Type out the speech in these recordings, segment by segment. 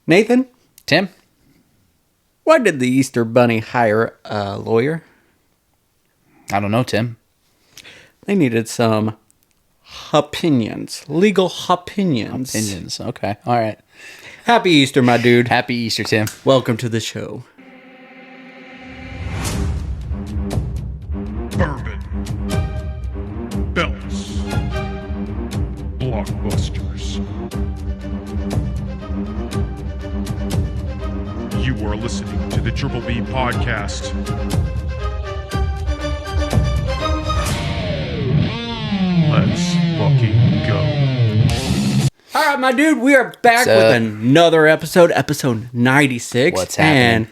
Nathan? Tim? Why did the Easter Bunny hire a lawyer? I don't know, Tim. They needed some opinions. Legal opinions. Opinions. Okay. All right. Happy Easter, my dude. Happy Easter, Tim. Welcome to the show. Bourbon, belts, blockbusters. You are listening to the Triple B podcast. Let's fucking go. All right, my dude, we are back with another episode 96. What's happening?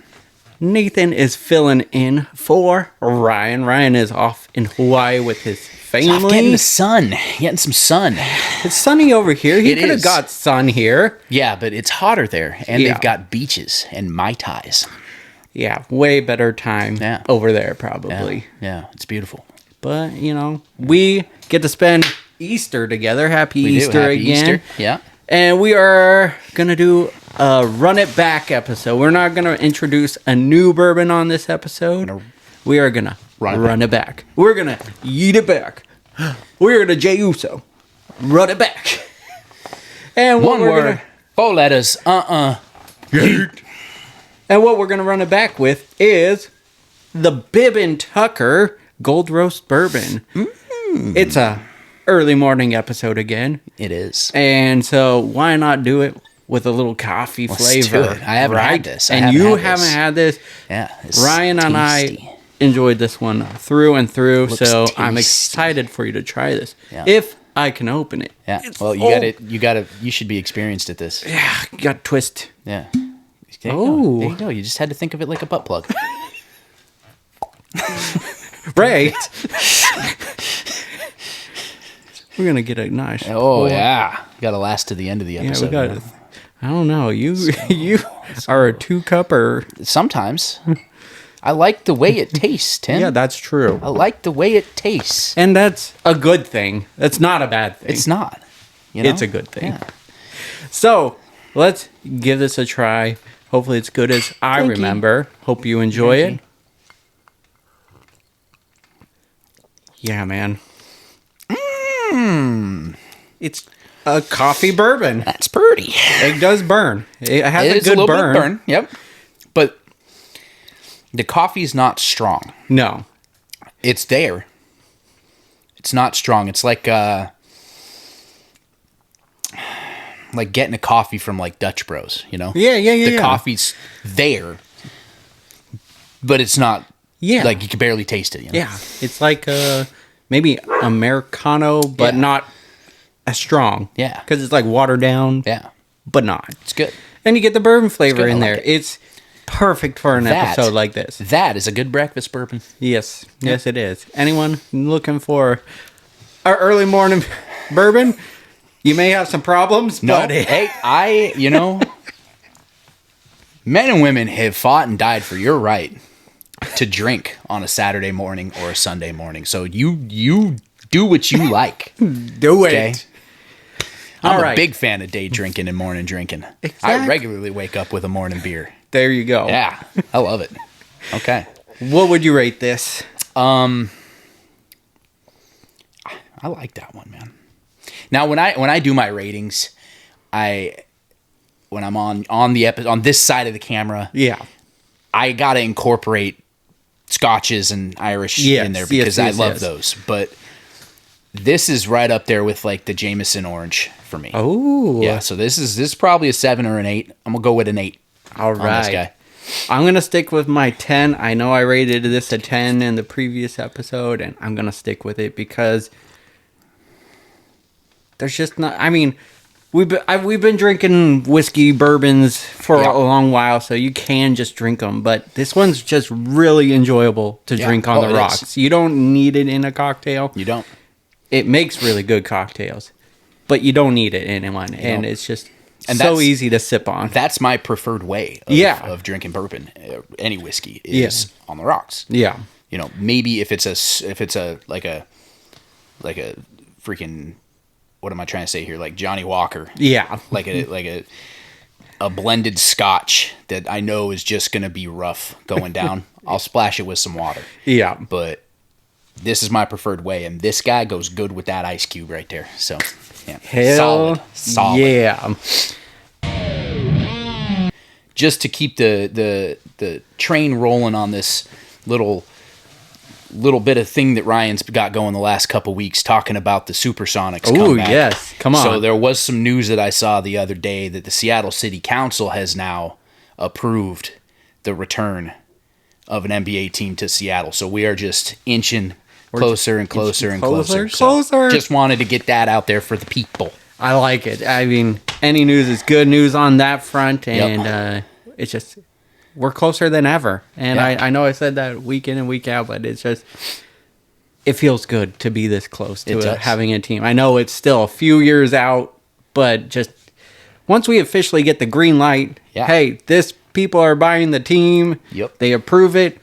And Nathan is filling in for Ryan. Ryan is off in Hawaii with his family. Off getting the sun. Getting some sun. It's sunny over here. He could have got sun here. Yeah, but it's hotter there. And Yeah. they've got beaches and Mai Tais. Yeah, way better time over there, probably. Yeah, it's beautiful. But, you know, we get to spend Easter together. Happy Easter Happy again. Easter. Yeah. And we are going to do a Run It Back episode. We're not going to introduce a new bourbon on this episode. We are going to run it back. We're going to eat it back. We're going to Jey Uso. Run it back. And One word. 4 letters. And what we're going to run it back with is the Bourbon Tucker Gold Roast Bourbon. It's a early morning episode again. It is. And so why not do it with a little coffee flavor? Do it. I haven't had this. And you haven't had this. Yeah. Ryan and I enjoyed this one through and through. So I'm excited for you to try this. Yeah. If I can open it. Yeah. Well, you should be experienced at this. Yeah. You got to twist. Yeah. There you go. You just had to think of it like a butt plug. Right. We're going to get a nice. Oh, yeah. Got to last to the end of the episode. Yeah, we got I don't know. You are a 2-cupper. Sometimes. I like the way it tastes, Tim. Yeah, that's true. I like the way it tastes. And that's a good thing. That's not a bad thing. It's not. You know? It's a good thing. Yeah. So, let's give this a try. Hopefully it's good as I remember. Hope you enjoy it. Yeah, man. It's a coffee bourbon. That's pretty. It does burn. It has a good little burn. Bit burn. Yep. But the coffee's not strong. No. It's there. It's not strong. It's like getting a coffee from like Dutch Bros, you know? Yeah. The coffee's there, but it's not. Yeah. Like you can barely taste it. You know? Yeah. It's like maybe Americano, but not as strong. Yeah. Because it's like watered down. Yeah. But not. It's good. And you get the bourbon flavor in there. It. It's perfect for an episode like this. That is a good breakfast bourbon. Yes. Yep. Yes, it is. Anyone looking for our early morning bourbon? You may have some problems, but... Hey, men and women have fought and died for your right to drink on a Saturday morning or a Sunday morning. So you do what you like. Do it. I'm a big fan of day drinking and morning drinking. Exactly. I regularly wake up with a morning beer. There you go. Yeah, I love it. Okay. What would you rate this? I like that one, man. Now, when I do my ratings, when I'm on the episode on this side of the camera, I gotta incorporate Scotches and Irish in there because I love those. But this is right up there with like the Jameson Orange for me. Oh, yeah. So this is probably a 7 or an 8. I'm gonna go with an 8. All right. This guy. I'm gonna stick with my 10. I know I rated this a 10 in the previous episode, and I'm gonna stick with it because there's just not. I mean, we've been drinking whiskey bourbons for a long while, so you can just drink them. But this one's just really enjoyable to drink on the rocks. You don't need it in a cocktail. You don't. It makes really good cocktails, but you don't need it in one, and it's just so easy to sip on. That's my preferred way of drinking bourbon. Any whiskey is on the rocks. Yeah. You know, maybe if it's a like a freaking, what am I trying to say here? Like Johnny Walker. Yeah. Like a a blended scotch that I know is just going to be rough going down. I'll splash it with some water. Yeah. But this is my preferred way, and this guy goes good with that ice cube right there. So, yeah. Hell solid. Yeah. Just to keep the train rolling on this little bit of thing that Ryan's got going the last couple weeks, talking about the Supersonics comeback. Oh, yes. Come on. So there was some news that I saw the other day that the Seattle City Council has now approved the return of an NBA team to Seattle. So we are just inching closer and closer and closer. Closer. Just wanted to get that out there for the people. I like it. I mean, any news is good news on that front, and it's just... We're closer than ever. And I know I said that week in and week out, but it's just, it feels good to be this close to having a team. I know it's still a few years out, but just once we officially get the green light, hey, people are buying the team, they approve it,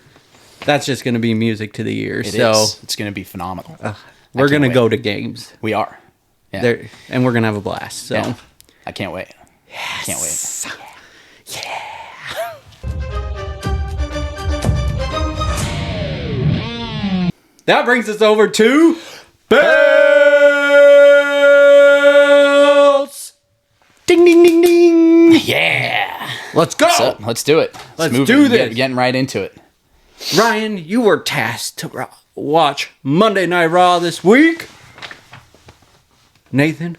that's just going to be music to the ears. It's going to be phenomenal. We're going to go to games. We are. Yeah. And we're going to have a blast. So I can't wait. Yes. Can't wait. Yeah. That brings us over to bells. Ding, ding, ding, ding. Yeah. Let's go. So, let's do it. Let's do this. Getting right into it. Ryan, you were tasked to watch Monday Night Raw this week. Nathan?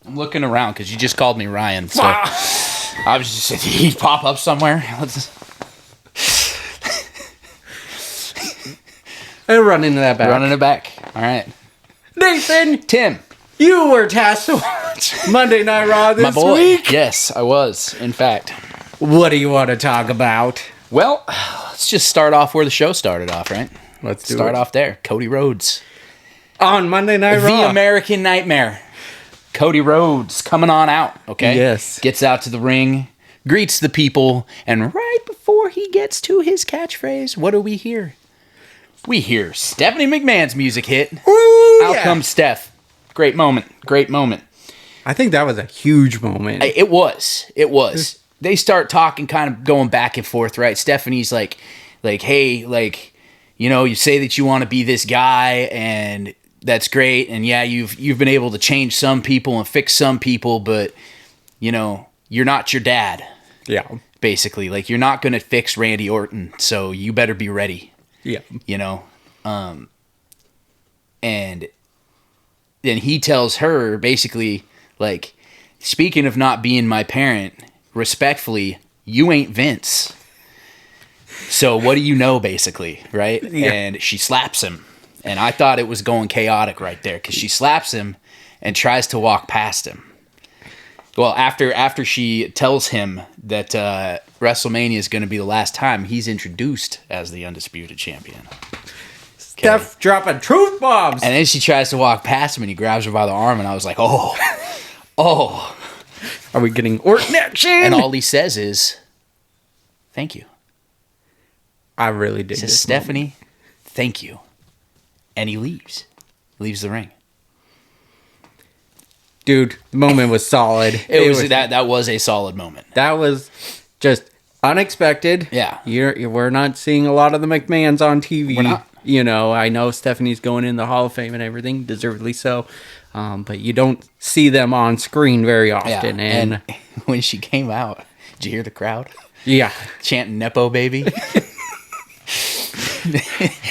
I'm looking around because you just called me Ryan. So I was just, did he pop up somewhere? And running it back. Running it back. All right. Nathan. Tim. You were tasked to watch Monday Night Raw this My boy. week. Yes, I was, in fact. What do you want to talk about? Well, let's just start off where the show started off, right? Let's start off there. Cody Rhodes. On Monday Night Raw. The American Nightmare. Cody Rhodes coming on out, okay? Yes. Gets out to the ring, greets the people, and right before he gets to his catchphrase, what do we hear? We hear Stephanie McMahon's music hit. Ooh, out comes Steph. Great moment. Great moment. I think that was a huge moment. It was. They start talking, kind of going back and forth, right? Stephanie's like, hey, like, you know, you say that you want to be this guy, and that's great, and yeah, you've been able to change some people and fix some people, but, you know, you're not your dad. Yeah. Basically, like, you're not going to fix Randy Orton, so you better be ready. Yeah. You know? And then he tells her, basically, like, speaking of not being my parent, respectfully, you ain't Vince. So what do you know, basically, right? Yeah. And she slaps him. And I thought it was going chaotic right there, because she slaps him and tries to walk past him. Well, after she tells him that WrestleMania is going to be the last time he's introduced as the undisputed champion. Steph dropping truth bombs. And then she tries to walk past him, and he grabs her by the arm, and I was like, oh. Are we getting Orton action? And all he says is, thank you. I really did. He says, Stephanie, thank you. And he leaves the ring. Dude, the moment was solid. That was a solid moment. That was just unexpected. Yeah. We're not seeing a lot of the McMahons on TV. We're not. You know, I know Stephanie's going in the Hall of Fame and everything, deservedly so. But you don't see them on screen very often. Yeah. And when she came out, did you hear the crowd? Yeah. Chanting Nepo baby.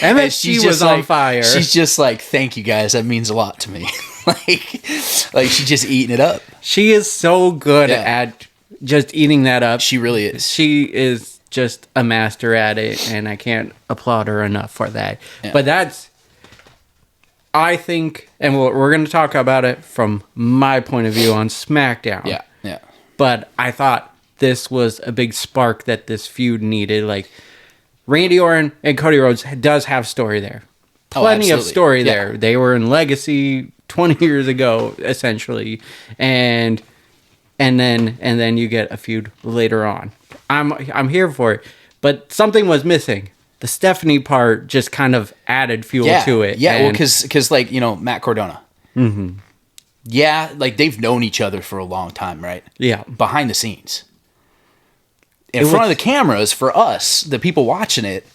MSG was on fire. She's just like, thank you guys. That means a lot to me. like she's just eating it up. She is so good at just eating that up. She really is. She is just a master at it, and I can't applaud her enough for that. Yeah. But that's, I think, and we're going to talk about it from my point of view on SmackDown. Yeah. But I thought this was a big spark that this feud needed. Like, Randy Orton and Cody Rhodes does have story there. Plenty of story there. They were in Legacy 20 years ago, essentially. And then you get a feud later on. I'm here for it. But something was missing. The Stephanie part just kind of added fuel to it. Yeah, well, because like, you know, Matt Cardona. Mm-hmm. Yeah, like they've known each other for a long time, right? Yeah. Behind the scenes. In front of the cameras, for us, the people watching it,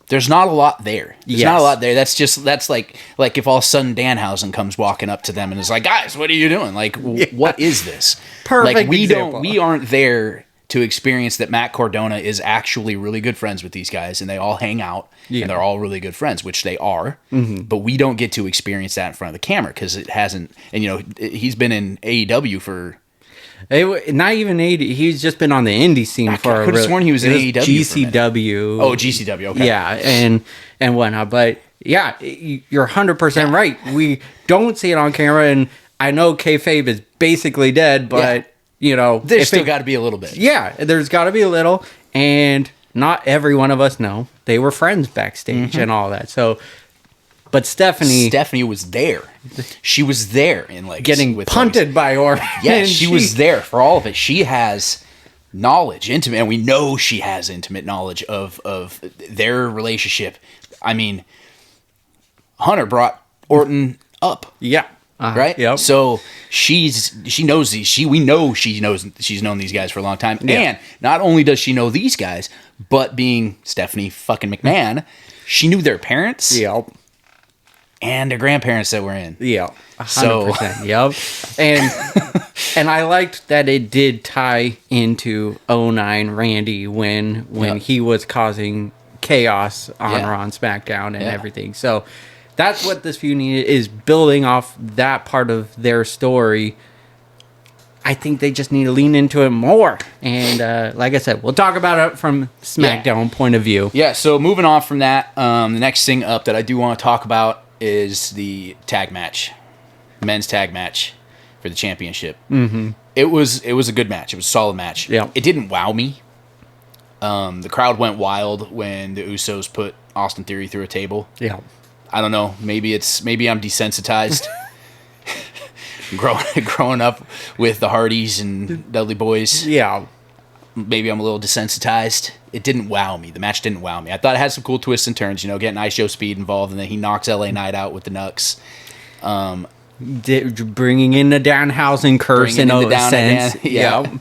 there's not a lot there. There's not a lot there. That's like if all of a sudden Danhausen comes walking up to them and is like, guys, what are you doing? Like, what is this? Perfect like, example. We aren't there to experience that Matt Cardona is actually really good friends with these guys and they all hang out and they're all really good friends, which they are. But we don't get to experience that in front of the camera because it hasn't. And, you know, he's been in AEW for... Not even AEW. He's just been on the indie scene for I could have sworn he was in AEW. GCW. Oh, GCW. Okay. Yeah, and whatnot. But yeah, you're 100% right. We don't see it on camera, and I know kayfabe is basically dead, but you know, there's still got to be a little bit. Yeah, there's got to be a little, and not every one of us know they were friends backstage and all that. So. But Stephanie was there. She was there in like getting punted by Orton. Yeah, she was there for all of it. She has knowledge, intimate, and we know she has intimate knowledge of their relationship. I mean, Hunter brought Orton up. Yeah. Right? Yep. So she knows these. We know she's known these guys for a long time. Yeah. And not only does she know these guys, but being Stephanie fucking McMahon, she knew their parents. Yep. And their grandparents that were in. Yeah. 100%. Yep. And I liked that it did tie into 09 Randy when he was causing chaos on Raw and SmackDown and everything. So that's what this feud needed, is building off that part of their story. I think they just need to lean into it more. And like I said, we'll talk about it from SmackDown point of view. Yeah, so moving on from that, the next thing up that I do want to talk about is the tag match, men's tag match for the championship. Mm-hmm. It was a good match. It was a solid match. Yeah. It didn't wow me. The crowd went wild when the Usos put Austin Theory through a table. Yeah. I don't know. Maybe I'm desensitized. growing up with the Hardys and Dudley Boys. Yeah. Maybe I'm a little desensitized. It didn't wow me. The match didn't wow me. I thought it had some cool twists and turns, you know, getting Ice Joe Speed involved, and then he knocks LA Knight out with the Nux. Bringing in the Danhausen curse in a sense. Yeah.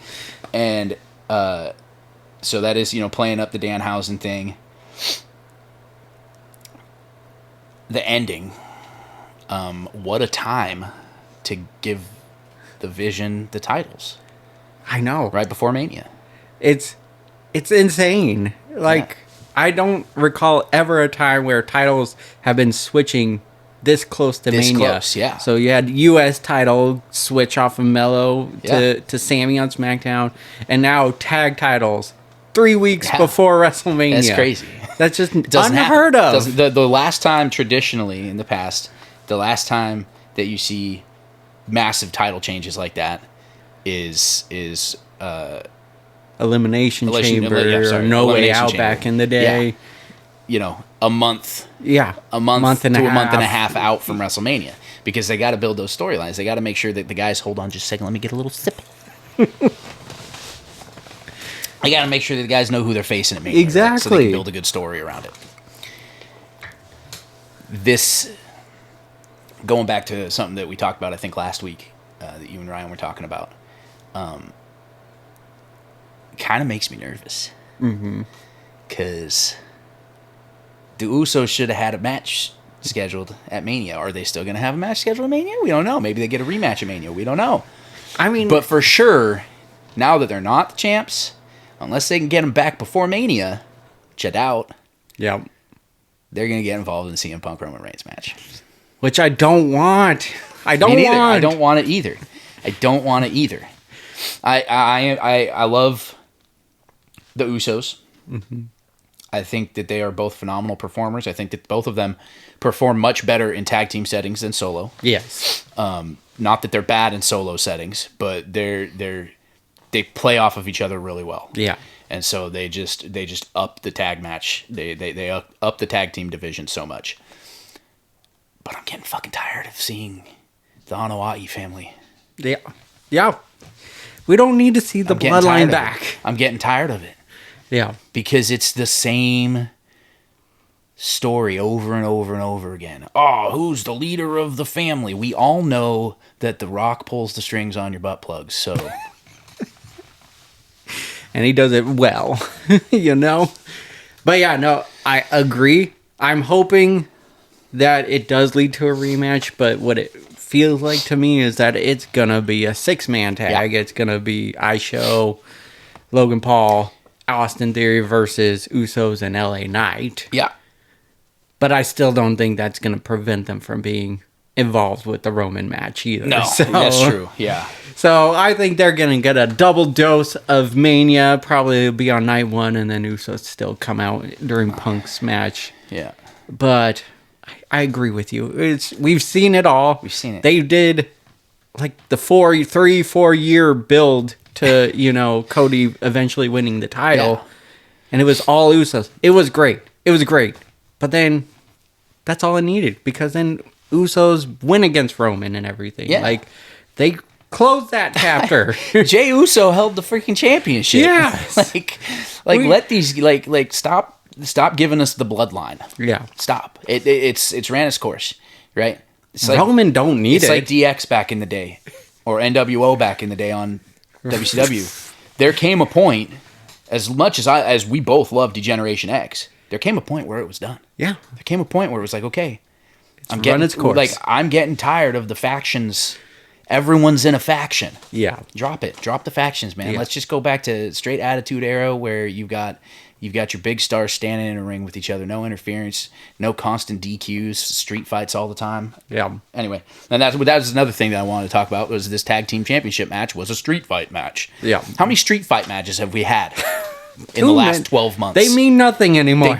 And so that is, you know, playing up the Danhausen thing. The ending. What a time to give the Vision the titles. I know. Right before Mania. It's insane. Like, I don't recall ever a time where titles have been switching this close to Mania. Close, yeah. So you had U.S. title switch off of Mello to Sammy on SmackDown, and now tag titles 3 weeks before WrestleMania. That's crazy. That's just unheard of. The last time, traditionally in the past, the last time that you see massive title changes like that is Elimination Chamber or No Way Out back in the day. Yeah. You know, a month. Yeah. A month and a half out from WrestleMania. Because they got to build those storylines. They got to make sure that the guys, hold on just a second, let me get a little sip. They got to make sure that the guys know who they're facing at Mania. Exactly. Right? So they can build a good story around it. This, going back to something that we talked about, I think, last week, that you and Ryan were talking about, kind of makes me nervous. Because the Usos should have had a match scheduled at Mania. Are they still going to have a match scheduled at Mania? We don't know. Maybe they get a rematch at Mania. We don't know. I mean, but for sure, now that they're not the champs, unless they can get them back before Mania, which I doubt, they're going to get involved in the CM Punk Roman Reigns match. Which I don't want. I don't want it either. I love the Usos. I think that they are both phenomenal performers. I think that both of them perform much better in tag team settings than solo. Yes. Not that they're bad in solo settings, but they play off of each other really well. Yeah. And so they just up the tag match. They up the tag team division so much. But I'm getting fucking tired of seeing the Anoa'i family. Yeah. Yeah. We don't need to see the bloodline back. I'm getting tired of it. Yeah. Because it's the same story over and over and over again. Oh, who's the leader of the family? We all know that The Rock pulls the strings on your butt plugs, so... And he does it well, you know? But yeah, no, I agree. I'm hoping that it does lead to a rematch, but what it feels like to me is that it's going to be a 6-man tag. Yeah. It's going to be ISHO, Logan Paul, Austin Theory versus Usos and LA Knight. Yeah. But I still don't think that's going to prevent them from being involved with the Roman match either. No, that's true. Yeah. So I think they're going to get a double dose of Mania. Probably it'll be on night 1, and then Usos still come out during Punk's match. Yeah. But I agree with you. We've seen it all. We've seen it. They did like the 4 year build to, you know, Cody eventually winning the title. Yeah. And it was all Usos. It was great. But then that's all it needed, because then Usos win against Roman and everything. Yeah. Like, they closed that chapter. Jey Uso held the freaking championship. Yeah. Let these, stop giving us the bloodline. Yeah. Stop. It's ran its course, right? It's Roman don't need it. It's like DX back in the day, or NWO back in the day on WCW. There came a point, as much as we both love Degeneration X, there came a point where it was done. Yeah. There came a point where it was like, okay, I'm getting tired of the factions. Everyone's in a faction. Yeah. Drop it. Drop the factions, man. Yeah. Let's just go back to straight Attitude Era, where you've got your big stars standing in a ring with each other, no interference, no constant DQs, street fights all the time. Yeah. Anyway, and that was another thing that I wanted to talk about, was this tag team championship match was a street fight match. Yeah. How many street fight matches have we had in the last 12 months? They mean nothing anymore.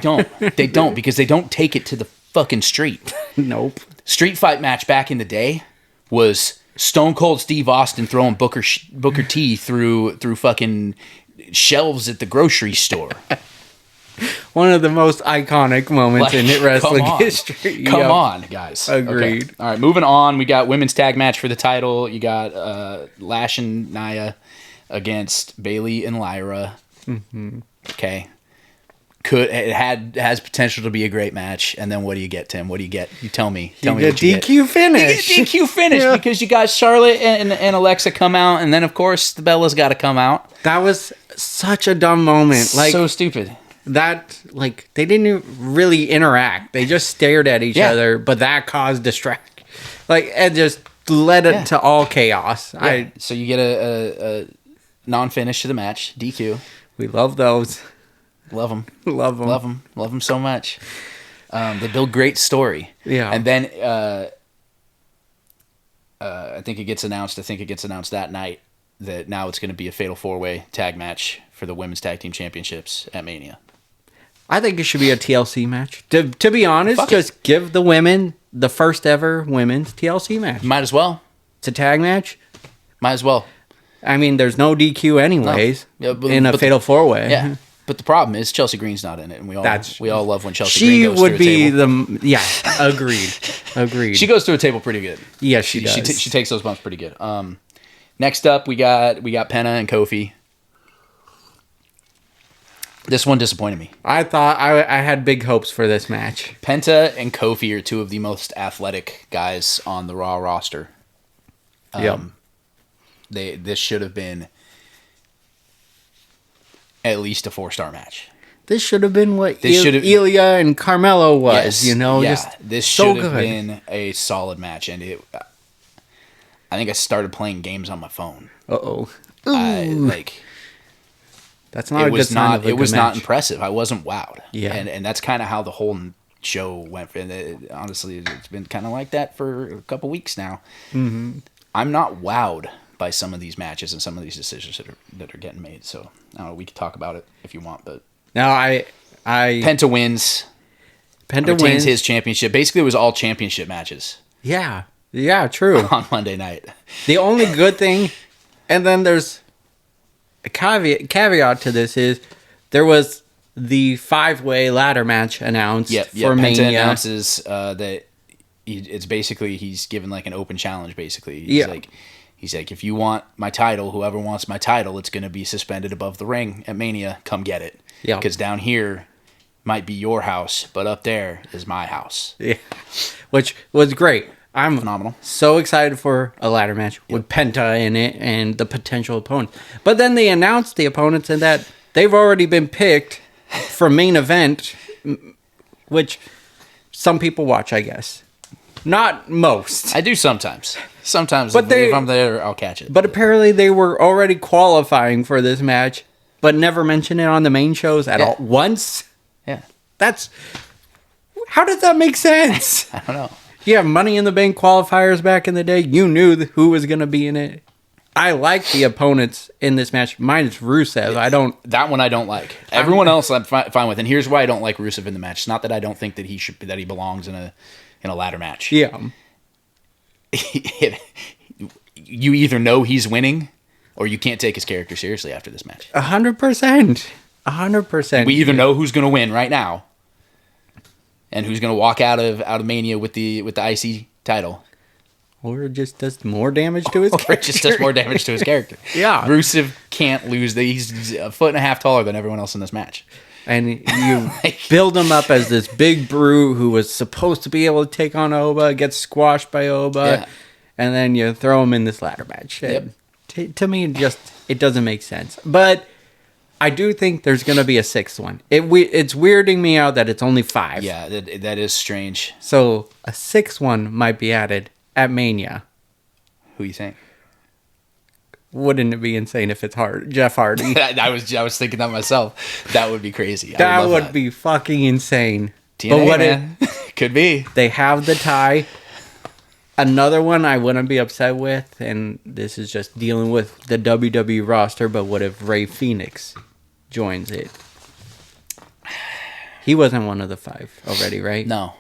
They don't, because they don't take it to the fucking street. Nope. Street fight match back in the day was Stone Cold Steve Austin throwing Booker T through fucking shelves at the grocery store. One of the most iconic moments in wrestling history. Come on, guys. Agreed. Okay. All right, moving on. We got women's tag match for the title. You got Lash and Nia against Bayley and Lyra. Mm-hmm. Okay. Has potential to be a great match, and then what do you get, Tim? What do you get? You tell me. You get DQ finish. You get DQ finish because you got Charlotte and Alexa come out, and then of course the Bellas got to come out. That was such a dumb moment. So stupid. That, they didn't really interact. They just stared at each other, but that caused distraction. It just led it to all chaos. Yeah. So you get a non-finish to the match, DQ. We love those. Love them. Love them. Love them. Love them so much. They build great story. Yeah. And then I think it gets announced that night that now it's going to be a fatal 4-way tag match for the women's tag team championships at Mania. I think it should be a TLC match. To be honest, just give the women the first ever women's TLC match. Might as well. It's a tag match. Might as well. I mean, there's no DQ anyways in a fatal 4-way. Yeah. But the problem is Chelsea Green's not in it, and we all love when Chelsea Green goes would through a be table. Agreed. She goes through a table pretty good. Yes, she does. She takes those bumps pretty good. Next up, we got Penta and Kofi. This one disappointed me. I thought I had big hopes for this match. Penta and Kofi are two of the most athletic guys on the Raw roster. This should have been at least a 4-star match. This should have been what Ilya and Carmelo was, this should have been a solid match, and I think I started playing games on my phone. That's not a good sign of a good match. It was not impressive. I wasn't wowed. Yeah. And that's kind of how the whole show went. Honestly, it's been kind of like that for a couple weeks now. Mm-hmm. I'm not wowed by some of these matches and some of these decisions that are getting made. So I don't know, we could talk about it if you want, but no, Penta wins. Penta retains his championship. Basically, it was all championship matches. Yeah, true. On Monday night. The only good thing, and then there's a caveat to this, is there was the 5-way ladder match announced for Mania. Penta announces that it's basically he's given an open challenge. Basically, he's like, if you want my title, whoever wants my title, it's going to be suspended above the ring at Mania. Come get it. Yeah. Because down here, might be your house, but up there is my house. Yeah, which was great. I'm phenomenal. So excited for a ladder match with Penta in it and the potential opponents. But then they announced the opponents and that they've already been picked for main event, which some people watch, I guess. Not most. I do sometimes. Sometimes if I'm there, I'll catch it. But apparently they were already qualifying for this match, but never mentioned it on the main shows at all once. Yeah. How does that make sense? I don't know. Yeah, Money in the Bank qualifiers back in the day. You knew who was going to be in it. I like the opponents in this match. Mine is Rusev. That one I don't like. Everyone else I'm fine with. And here's why I don't like Rusev in the match. It's not that I don't think that he belongs in a ladder match. Yeah. You either know he's winning or you can't take his character seriously after this match. 100%. 100%. We either know who's going to win right now and who's going to walk out of Mania with the IC title. Or just does more damage to his character. Or just does more damage to his character. Yeah. Rusev can't lose. He's a foot and a half taller than everyone else in this match. And you build him up as this big brew who was supposed to be able to take on Oba, gets squashed by Oba, and then you throw him in this ladder match. Yep. To me, it doesn't make sense. But I do think there's going to be a sixth one. It's weirding me out that it's only 5. Yeah, that is strange. So a sixth one might be added at Mania. Who you think? Wouldn't it be insane if it's Jeff Hardy? I was thinking that myself. That would be crazy. That would be fucking insane. TNA, but what man. Could be. They have the tie. Another one I wouldn't be upset with, and this is just dealing with the WWE roster, but what if Rey Fenix joins it? He wasn't one of the 5 already, right? No.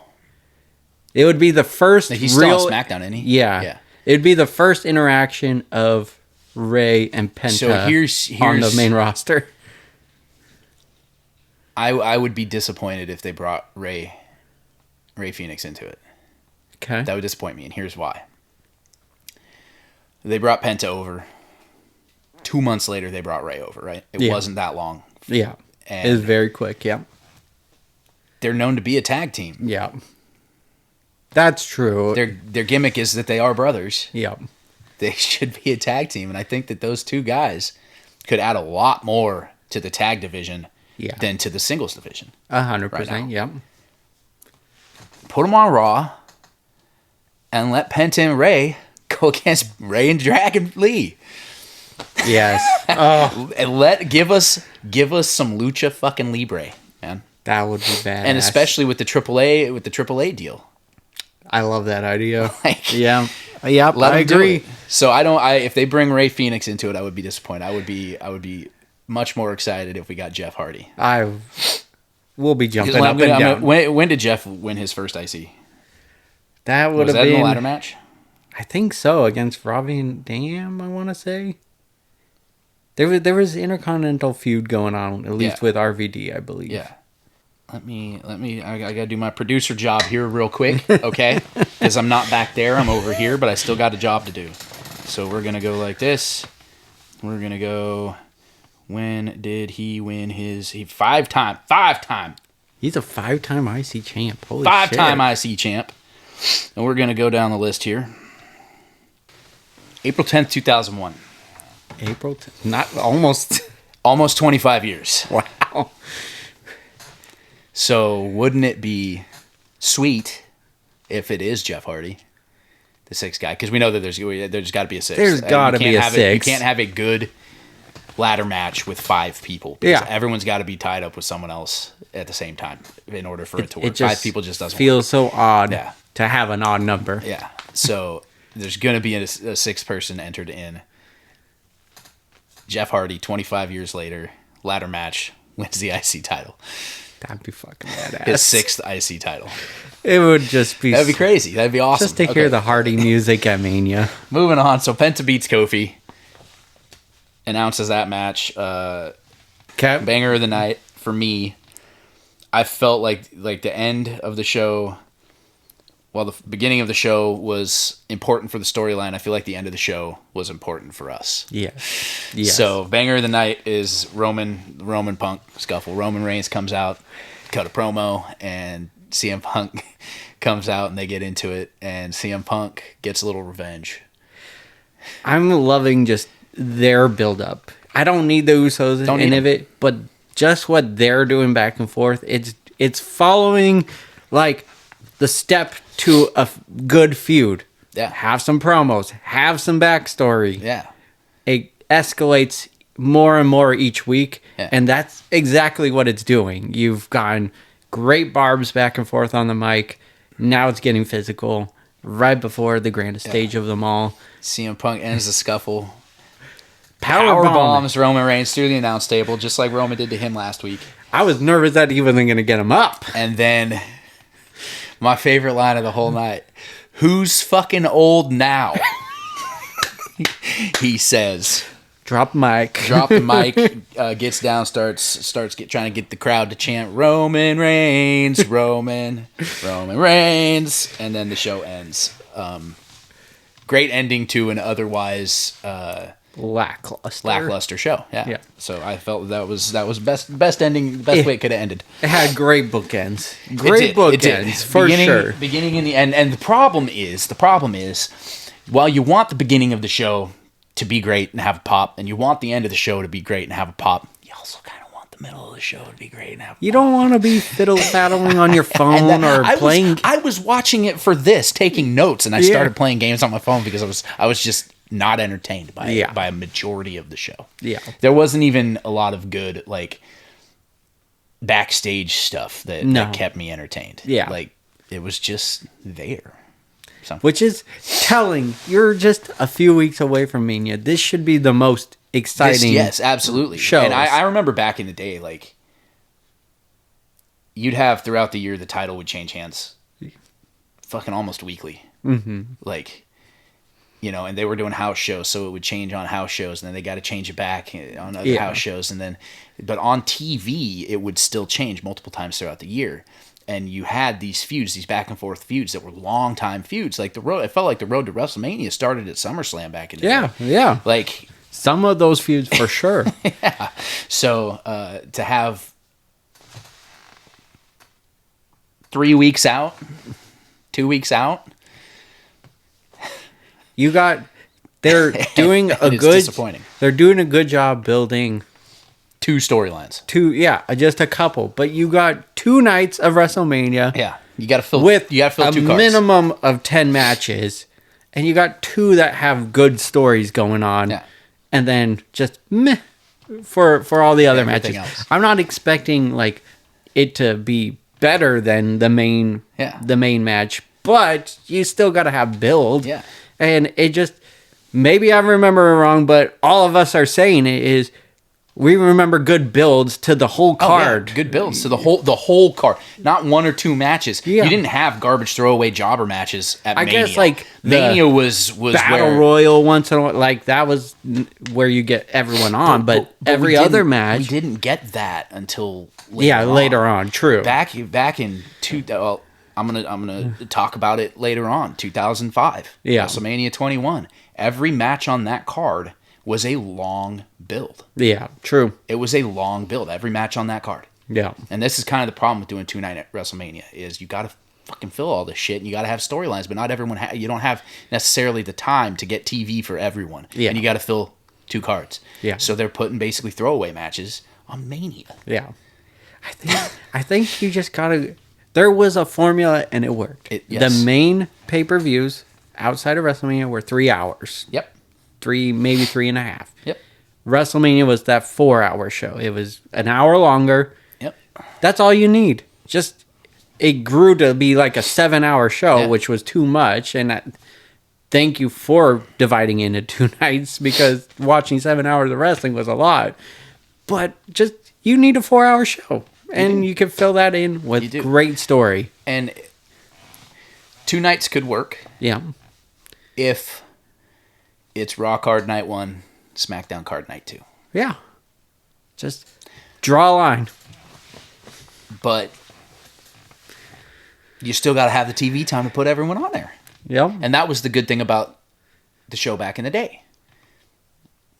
It would be the first He's still on SmackDown, isn't he? Yeah. It would be the first interaction of Rey and Penta here's on the main roster. I would be disappointed if they brought Rey Fenix into it. Okay. That would disappoint me, and here's why. They brought Penta over. 2 months later, they brought Rey over, right? It wasn't that long. Yeah. And it was very quick, yeah. They're known to be a tag team. Yeah. That's true. Their gimmick is that they are brothers. Yeah. They should be a tag team, and I think that those two guys could add a lot more to the tag division than to the singles division. 100%, yeah. Put them on Raw, and let Penta and Rey go against Rey and Dragon Lee. Yes. And give us some lucha fucking libre, man. That would be badass. And especially with the AAA deal. I love that idea. Yeah. Yep, I agree. So if they bring Rey Fenix into it, I would be disappointed. I would be much more excited if we got Jeff Hardy. We'll be jumping up and down. When did Jeff win his first IC? That would have been... Was that in a ladder match? I think so, against Robbie and Dam, I want to say. There was Intercontinental feud going on, at least with RVD, I believe. Yeah. Let me. I gotta do my producer job here real quick, okay? Because I'm not back there. I'm over here, but I still got a job to do. So we're gonna go like this. We're gonna go. When did he win his? He 5-time. He's a 5-time IC champ. Holy 5-time IC champ. And we're gonna go down the list here. April 10th, 2001. Not almost. Almost 25 years. Wow. So wouldn't it be sweet if it is Jeff Hardy, the 6th guy? Because we know that there's got to be a 6th. There's got to be a 6th. You can't have a good ladder match with 5 people. Because everyone's got to be tied up with someone else at the same time in order for it to work. 5 people just doesn't feels so odd to have an odd number. Yeah. So there's going to be a 6th person entered in. Jeff Hardy, 25 years later, ladder match, wins the IC title. That'd be fucking badass. His 6th IC title. It would just be... That'd be crazy. That'd be awesome. Just to hear the Hardy music at Mania. Moving on. So Penta beats Kofi. Announces that match. Banger of the night for me. I felt like the end of the show, while the beginning of the show was important for the storyline, I feel like the end of the show was important for us. Yeah. So banger of the night is Roman Punk scuffle. Roman Reigns comes out, cut a promo, and CM Punk comes out and they get into it, and CM Punk gets a little revenge. I'm loving just their build-up. I don't need the Usos in any of it, but just what they're doing back and forth, it's following like the step to a good feud. Yeah. Have some promos, have some backstory. Yeah. It escalates more and more each week, yeah. and that's exactly what it's doing. You've gotten great barbs back and forth on the mic. Now it's getting physical right before the grandest stage of them all. CM Punk ends the scuffle. Power bombs Roman Reigns through the announce table, just like Roman did to him last week. I was nervous that he wasn't going to get him up. And then my favorite line of the whole night: "Who's fucking old now?" He says. Drop the mic. Gets down, starts trying to get the crowd to chant Roman Reigns, Roman Reigns, and then the show ends. Great ending to an otherwise lackluster show. Yeah. So I felt that was best ending, best way it could have ended. It had great bookends. Bookends for sure. Beginning and the end. And the problem is, while you want the beginning of the show to be great and have a pop, and you want the end of the show to be great and have a pop, you also kind of want the middle of the show to be great and have a pop. You don't want to be fiddle battling on your phone or playing. I was watching it for this, taking notes, and I started playing games on my phone because I was just not entertained by a majority of the show. Yeah. There wasn't even a lot of good, like, backstage stuff that kept me entertained. Yeah. Like, it was just there. Which is telling. You're just a few weeks away from Mania. This should be the most exciting. Yes, absolutely. Shows. And I remember back in the day, like, you'd have throughout the year the title would change hands, fucking almost weekly. Mm-hmm. Like, you know, and they were doing house shows, so it would change on house shows, and then they got to change it back on other house shows, and then, but on TV it would still change multiple times throughout the year. And you had these feuds, these back and forth feuds that were long time feuds. Like it felt like the road to WrestleMania started at SummerSlam back in the day. Yeah. Like some of those feuds for sure. Yeah. So to have 3 weeks out, 2 weeks out, they're doing disappointing. They're doing a good job building 2 storylines. Just a couple. But you got 2 nights of WrestleMania. Yeah. You got to fill 2 cards. Minimum of 10 matches. And you got 2 that have good stories going on. Yeah. And then just meh for all the other matches. Else. I'm not expecting like it to be better than the main match, but you still got to have build. Yeah. And it just, maybe I remember it wrong, but all of us are saying it is, we remember good builds to the whole card. Good builds to the whole card. Not 1 or 2 matches. Yeah. You didn't have garbage throwaway jobber matches at Mania. I guess like Mania was Battle Royal once in a while. Like that was where you get everyone on, but every other match we didn't get that until later later on. True. Back in I'm gonna talk about it later on. 2005. Yeah. WrestleMania 21. Every match on that card was a long build. Yeah, true. It was a long build. Every match on that card. Yeah. And this is kind of the problem with doing 2-night at WrestleMania is you got to fucking fill all this shit and you got to have storylines, but not everyone you don't have necessarily the time to get TV for everyone. Yeah. And you got to fill 2 cards. Yeah. So they're putting basically throwaway matches on Mania. Yeah. I think you just got to, there was a formula and it worked. Yes. The main pay-per-views outside of WrestleMania were 3 hours. Yep. 3, maybe 3.5. Yep. WrestleMania was that 4-hour show. It was an hour longer. Yep. That's all you need. Just, it grew to be like a 7-hour show, which was too much. And thank you for dividing into 2 nights because watching 7 hours of wrestling was a lot. But just, you need a 4-hour show. And you can fill that in with great story. And 2 nights could work. Yeah. If it's Raw card night 1, SmackDown card night 2. Yeah. Just draw a line. But you still got to have the TV time to put everyone on there. Yeah. And that was the good thing about the show back in the day.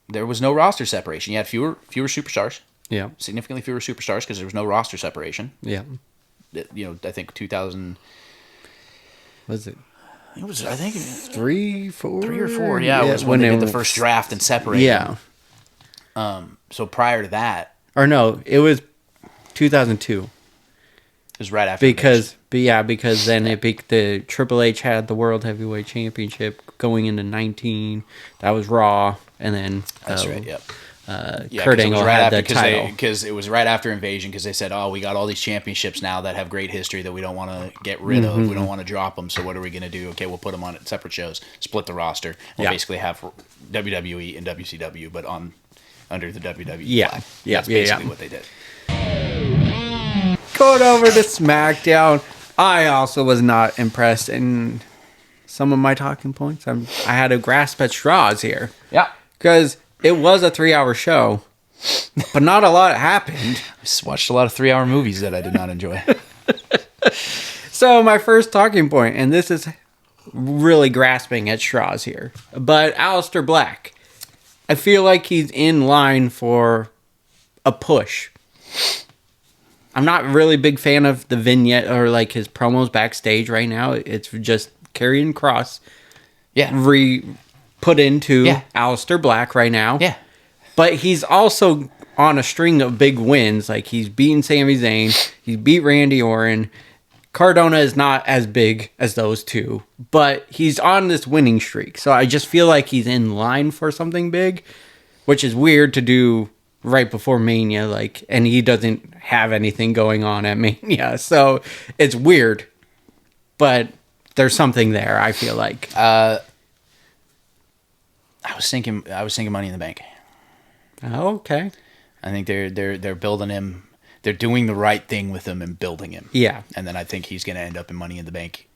There was no roster separation. You had fewer superstars. Yeah. Significantly fewer superstars because there was no roster separation. Yeah. I think 2000. Was it? It was, I think, 3 or 4. Yeah, it was when they did the first draft and separated. Yeah. So prior to that, or no, it was 2002. It was right after. Because then the Triple H had the World Heavyweight Championship going into 19. That was Raw, and then that's right. Yep. Kurt Angle had the title because it was right after Invasion because they said, "Oh, we got all these championships now that have great history that we don't want to get rid of. We don't want to drop them. So what are we going to do? Okay, we'll put them on separate shows, split the roster. We'll basically have WWE and WCW, but under the WWE flag. That's basically what they did." Going over to SmackDown, I also was not impressed in some of my talking points. I had to grasp at straws here. Yeah. Because it was a 3-hour show, but not a lot happened. I watched a lot of 3-hour movies that I did not enjoy. So my first talking point, and this is really grasping at straws here, but Aleister Black, I feel like he's in line for a push. I'm not really a big fan of the vignette or like his promos backstage right now. It's just Karrion Kross put into Aleister Black right now. Yeah. But he's also on a string of big wins. Like he's beaten Sami Zayn. He's beat Randy Orton. Cardona is not as big as those two. But he's on this winning streak. So I just feel like he's in line for something big. Which is weird to do right before Mania, and he doesn't have anything going on at Mania, so it's weird, but there's something there. I feel like I was thinking Money in the Bank. Oh, okay. I think they're building him. They're doing the right thing with him and building him. Yeah, and then I think he's going to end up in Money in the Bank.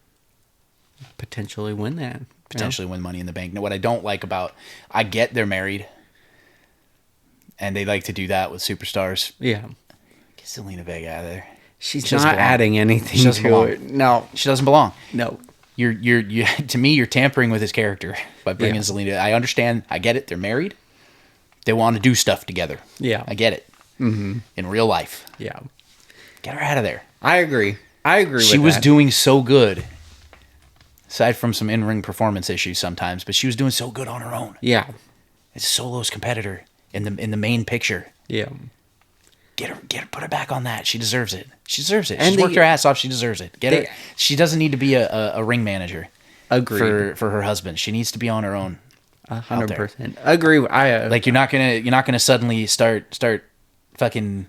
Potentially win that. Win Money in the Bank. Now, what I don't like I get they're married. And they like to do that with superstars. Yeah. Get Zelina Vega out of there. She's not adding anything to it. No. She doesn't belong. No. You're to me, you're tampering with his character by bringing Zelina. I understand. I get it. They're married. They want to do stuff together. Yeah. I get it. Mm-hmm. In real life. Yeah. Get her out of there. I agree with that. She was doing so good. Aside from some in-ring performance issues sometimes, but she was doing so good on her own. Yeah. It's a solo's competitor. In the main picture. Yeah. Get her, put her back on that. She deserves it. She's worked her ass off. She deserves it. Get her. She doesn't need to be a ring manager. Agreed. For her husband. She needs to be on her own. 100%. Agree. You're not gonna suddenly start fucking,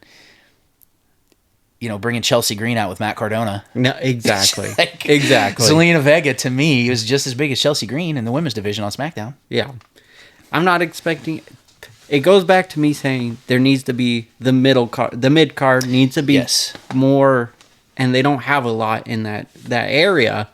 bringing Chelsea Green out with Matt Cardona. No, exactly. Exactly. Zelina Vega to me was just as big as Chelsea Green in the women's division on SmackDown. Yeah. I'm not expecting. It goes back to me saying there needs to be the mid card needs to be more, and they don't have a lot in that area.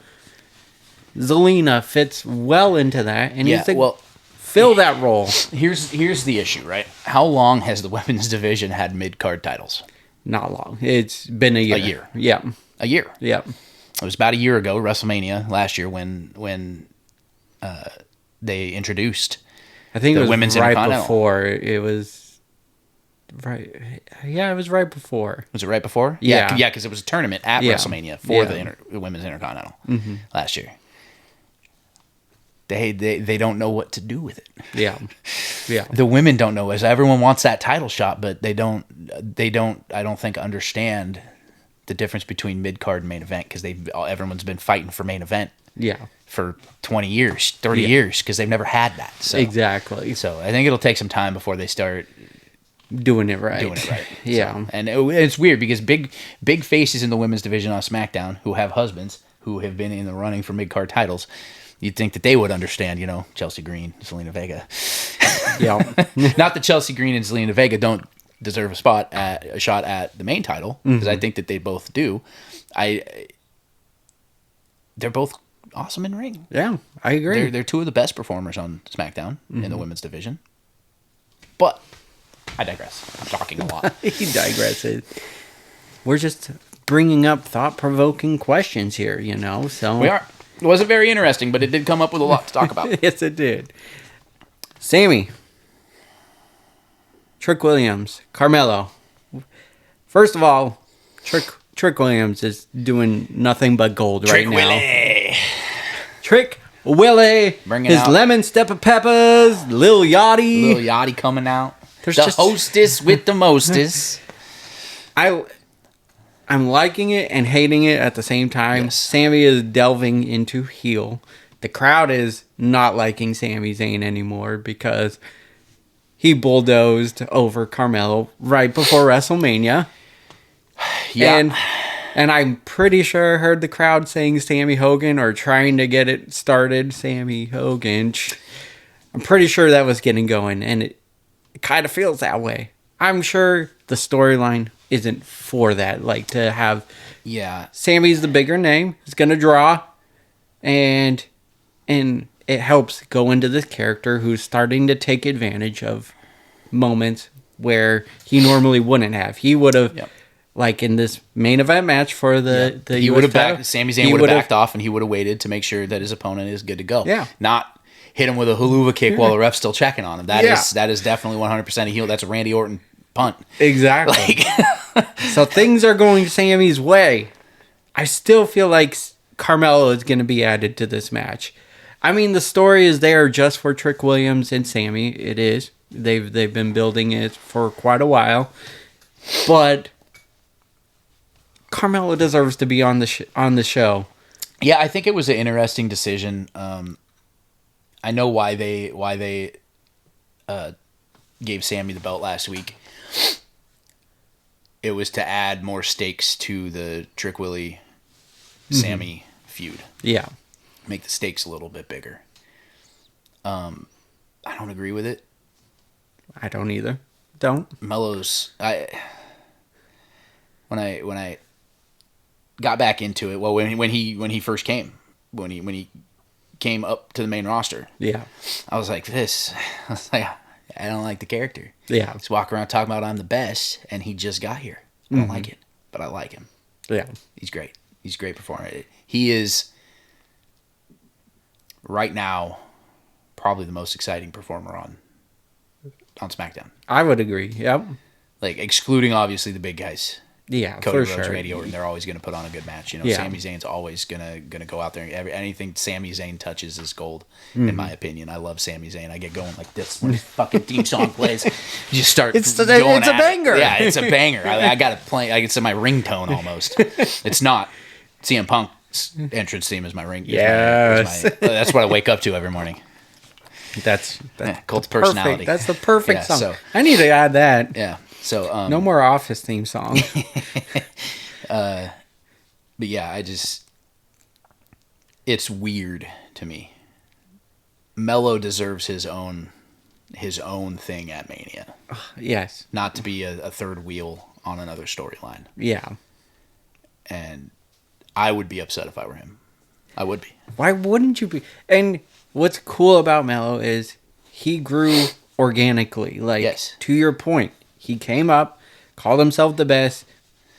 Zelina fits well into that, and needs to fill that role. Here's the issue, right? How long has the women's division had mid card titles? Not long. It's been a year. A year. Yeah. A year. Yeah. It was about a year ago, WrestleMania last year, when they introduced. I think it was women's right before. It was right. Yeah, it was right before. Was it right before? Yeah, because it was a tournament at WrestleMania for the women's Intercontinental last year. They don't know what to do with it. Yeah, yeah. The women don't know. As everyone wants that title shot, but they don't. I don't think understand the difference between mid card and main event because everyone's been fighting for main event. Yeah. For 20 years, 30 years, because they've never had that. So. Exactly. So I think it'll take some time before they start doing it right. Yeah. So, and it's weird because big faces in the women's division on SmackDown who have husbands who have been in the running for mid-card titles, you'd think that they would understand, Chelsea Green, Zelina Vega. Yeah. Not that Chelsea Green and Zelina Vega don't deserve a shot at the main title, because I think that they both do. They're both awesome in ring. Yeah, I agree. They're two of the best performers on SmackDown in the women's division. But I digress. I'm talking a lot. He digresses. We're just bringing up thought-provoking questions here, so... We are. It wasn't very interesting, but it did come up with a lot to talk about. Yes, it did. Sammy. Trick Williams. Carmelo. First of all, Trick Williams is doing nothing but gold right now. Trick Willie. Bringing his out lemon stepper peppers. Lil Yachty. Coming out. Hostess with the mostest. I'm liking it and hating it at the same time. Yes. Sammy is delving into heel. The crowd is not liking Sami Zayn anymore because he bulldozed over Carmelo right before WrestleMania. Yeah. And I'm pretty sure I heard the crowd saying Sammy Hogan or trying to get it started. Sammy Hogan. I'm pretty sure that was getting going, and it kind of feels that way. I'm sure the storyline isn't for that. Like, to have... Yeah. Sammy's the bigger name. It's going to draw. And it helps go into this character who's starting to take advantage of moments where he normally wouldn't have. He would have... Yep. Like in this main event match for the he would have Sami Zayn would have backed off, and he would have waited to make sure that his opponent is good to go. Yeah. Not hit him with a haluva kick while the ref's still checking on him. That is definitely 100% a heel. That's a Randy Orton punt. Exactly. So things are going Sammy's way. I still feel like Carmelo is going to be added to this match. I mean, the story is there just for Trick Williams and Sammy. It is. They've been building it for quite a while, but Carmelo deserves to be on the show. Yeah, I think it was an interesting decision. I know why they gave Sammy the belt last week. It was to add more stakes to the Trick Willie Sammy feud. Yeah, make the stakes a little bit bigger. I don't agree with it. I don't either. Don't. Melo's when I got back into it. Well, when he first came, when he came up to the main roster, yeah, I was like, I don't like the character. Yeah, he's walking around talking about I'm the best, and he just got here. I don't like it, but I like him. Yeah, he's great. He's a great performer. He is right now probably the most exciting performer on SmackDown. I would agree. Yep. Like, excluding obviously the big guys. Yeah, Cody Rhodes, sure. Randy Orton, they're always going to put on a good match. Sami Zayn's always gonna go out there. Anything Sami Zayn touches is gold, in my opinion. I love Sami Zayn. I get going like this when his fucking theme song plays. You just start. It's a banger. Yeah, it's a banger. I got it playing. It's my ringtone almost. It's not. CM Punk's entrance theme is my ring. Yes, that's what I wake up to every morning. That's cult personality. That's the perfect song. So, I need to add that. Yeah. So no more Office theme song. But yeah, it's weird to me. Melo deserves his own thing at Mania. Yes. Not to be a third wheel on another storyline. Yeah. And I would be upset if I were him. I would be. Why wouldn't you be? And what's cool about Melo is he grew organically. Like, yes. To your point, he came up, called himself the best,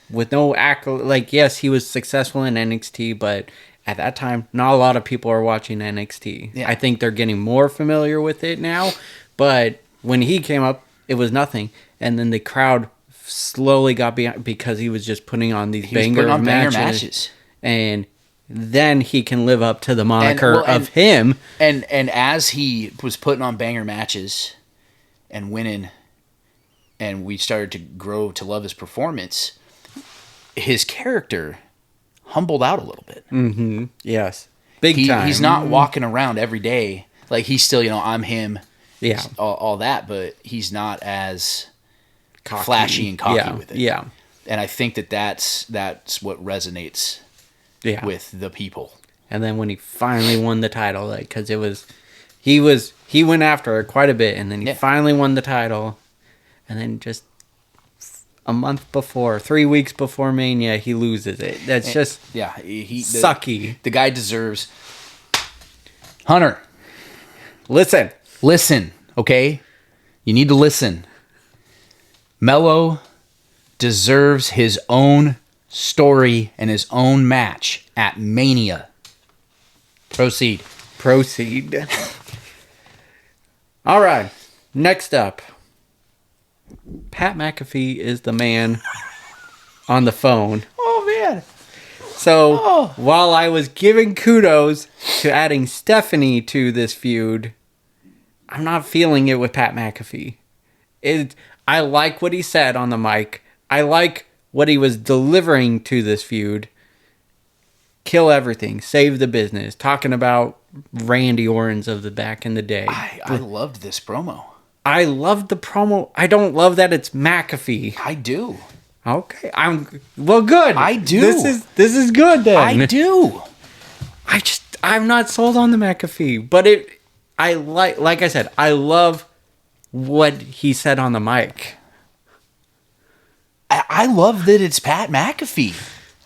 with no accolade. Like, yes, he was successful in NXT, but at that time, not a lot of people are watching NXT. Yeah. I think they're getting more familiar with it now, but when he came up, it was nothing. And then the crowd slowly got behind because he was just putting on these banger matches. And then he can live up to the moniker of him. And as he was putting on banger matches and winning, and we started to grow to love his performance, his character humbled out a little bit. Mm-hmm. Yes. Big time. He's not walking around every day. Like, he's still, I'm him. Yeah. All that, but he's not as flashy and cocky with it. Yeah. And I think that's what resonates with the people. And then when he finally won the title, like, because he went after it quite a bit, and then he finally won the title. And then just a month before, 3 weeks before Mania, he loses it. That's just sucky. The guy deserves... Hunter. Listen, okay? You need to listen. Melo deserves his own story and his own match at Mania. Proceed. All right. Next up, Pat McAfee is the man on the phone. Oh, man. So, while I was giving kudos to adding Stephanie to this feud, I'm not feeling it with Pat McAfee. I like what he said on the mic. I like what he was delivering to this feud. Kill everything. Save the business. Talking about Randy Orton's of the back in the day. I loved this promo. I loved the promo. I don't love that it's McAfee. I do. Okay. Good. I do. This is good then. I do. I'm not sold on the McAfee, but like I said, I love what he said on the mic. I love that it's Pat McAfee.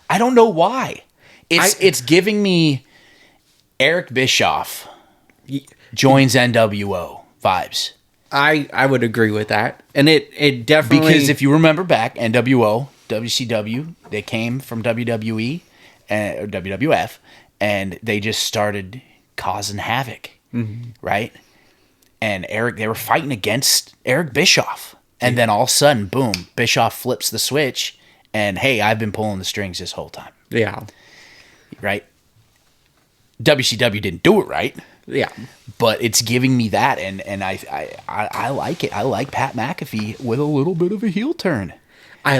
I don't know why. It's giving me Eric Bischoff joins NWO vibes. I would agree with that. And it definitely... Because if you remember back, NWO, WCW, they came from WWE or WWF, and they just started causing havoc, right? And they were fighting against Eric Bischoff. And then all of a sudden, boom, Bischoff flips the switch, and hey, I've been pulling the strings this whole time. Yeah. Right? WCW didn't do it right. Yeah. But it's giving me that, and I like it. I like Pat McAfee with a little bit of a heel turn. I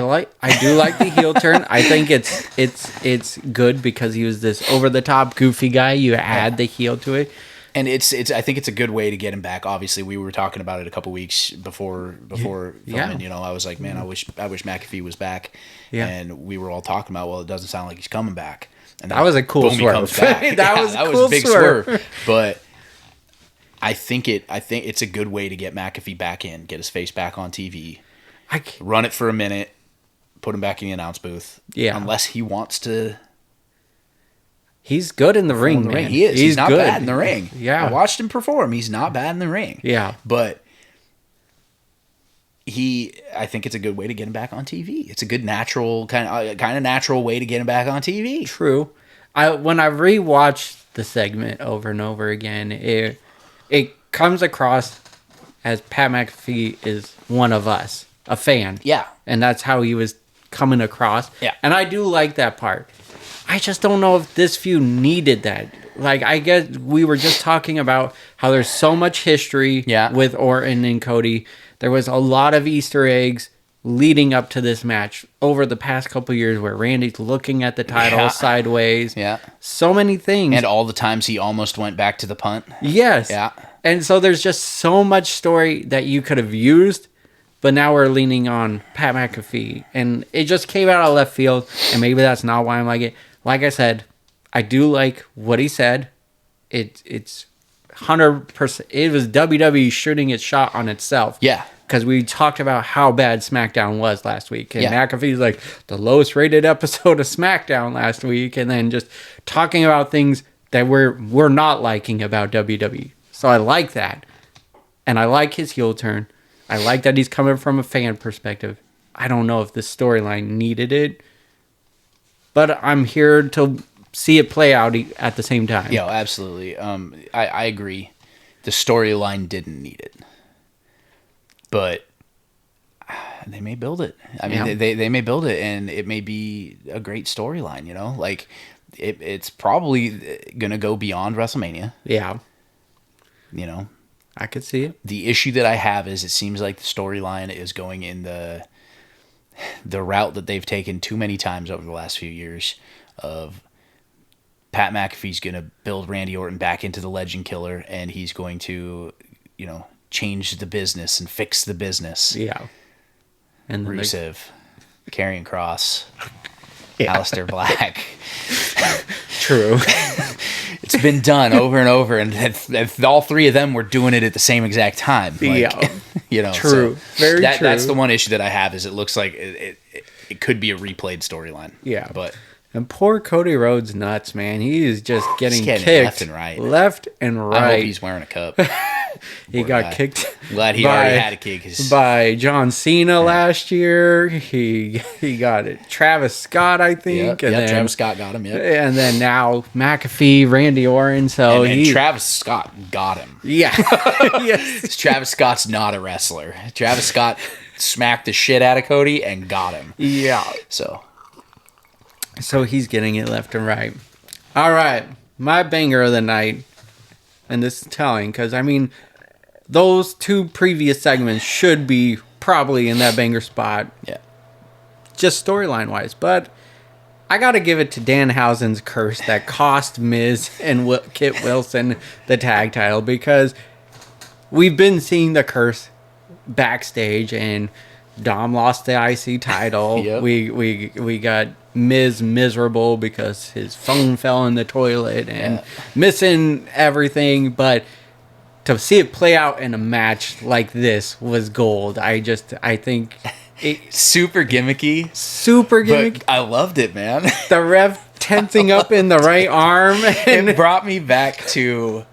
do like the heel turn. I think it's good because he was this over the top goofy guy. You add the heel to it. And it's I think it's a good way to get him back. Obviously, we were talking about it a couple weeks before filming. Yeah. You know, I was like, man, I wish McAfee was back. Yeah. And we were all talking about, well, it doesn't sound like he's coming back. And that was a cool boom, swerve. He comes back. that was a big swerve. But I think it's a good way to get McAfee back in, get his face back on TV, run it for a minute, put him back in the announce booth. Yeah. Unless he wants to. He's good in the ring, man. He is. He's not good. bad in the ring. Yeah. I watched him perform. He's not bad in the ring. Yeah. But I think it's a good way to get him back on TV. It's a good natural kind of natural way to get him back on TV. True. When I rewatched the segment over and over again, it comes across as Pat McAfee is one of us, a fan. Yeah. And that's how he was coming across. Yeah. And I do like that part. I just don't know if this feud needed that. Like, I guess we were just talking about how there's so much history with Orton and Cody. There was a lot of Easter eggs leading up to this match over the past couple years where Randy's looking at the title sideways. Yeah. So many things. And all the times he almost went back to the punt. Yes. Yeah. And so there's just so much story that you could have used, but now we're leaning on Pat McAfee. And it just came out of left field, and maybe that's not why I'm like it. Like I said, I do like what he said. It's 100%. It was WWE shooting its shot on itself. Yeah. Because we talked about how bad SmackDown was last week. And McAfee's like, the lowest rated episode of SmackDown last week. And then just talking about things that we're not liking about WWE. So I like that. And I like his heel turn. I like that he's coming from a fan perspective. I don't know if the storyline needed it. But I'm here to see it play out at the same time. Yeah, absolutely. I agree. The storyline didn't need it. But they may build it. I mean, they may build it, and it may be a great storyline, you know? Like, it's probably going to go beyond WrestleMania. Yeah. You know? I could see it. The issue that I have is it seems like the storyline is going in the route that they've taken too many times over the last few years of Pat McAfee's going to build Randy Orton back into the legend killer, and he's going to, you know, change the business and fix the business. Yeah. And Rusev, Karrion Kross, Aleister Black. True. It's been done over and over, and all three of them were doing it at the same exact time. Like, you know, true. So Very true. That's the one issue that I have is it looks like it could be a replayed storyline. Yeah. But and poor Cody Rhodes nuts, man. He is just getting kicked left and right. Left and right. I hope he's wearing a cup. he got kicked. Glad he already had a kick. By John Cena last year. He got it. Travis Scott, I think. Yep, Travis Scott got him, And then now McAfee, Randy Orton. So and Travis Scott got him. Yeah. Yes. Travis Scott's not a wrestler. Travis Scott smacked the shit out of Cody and got him. Yeah. So he's getting it left and right. All right. My banger of the night. And this is telling because, I mean, those two previous segments should be probably in that banger spot. Yeah. Just storyline wise. But I got to give it to Danhausen's curse that cost Miz and Kit Wilson the tag title because we've been seeing the curse backstage and Dom lost the IC title. Yep. We got Miz miserable because his phone fell in the toilet and missing everything. But to see it play out in a match like this was gold. I think super gimmicky. But I loved it, man. The ref tensing up in the right arm. And it brought me back to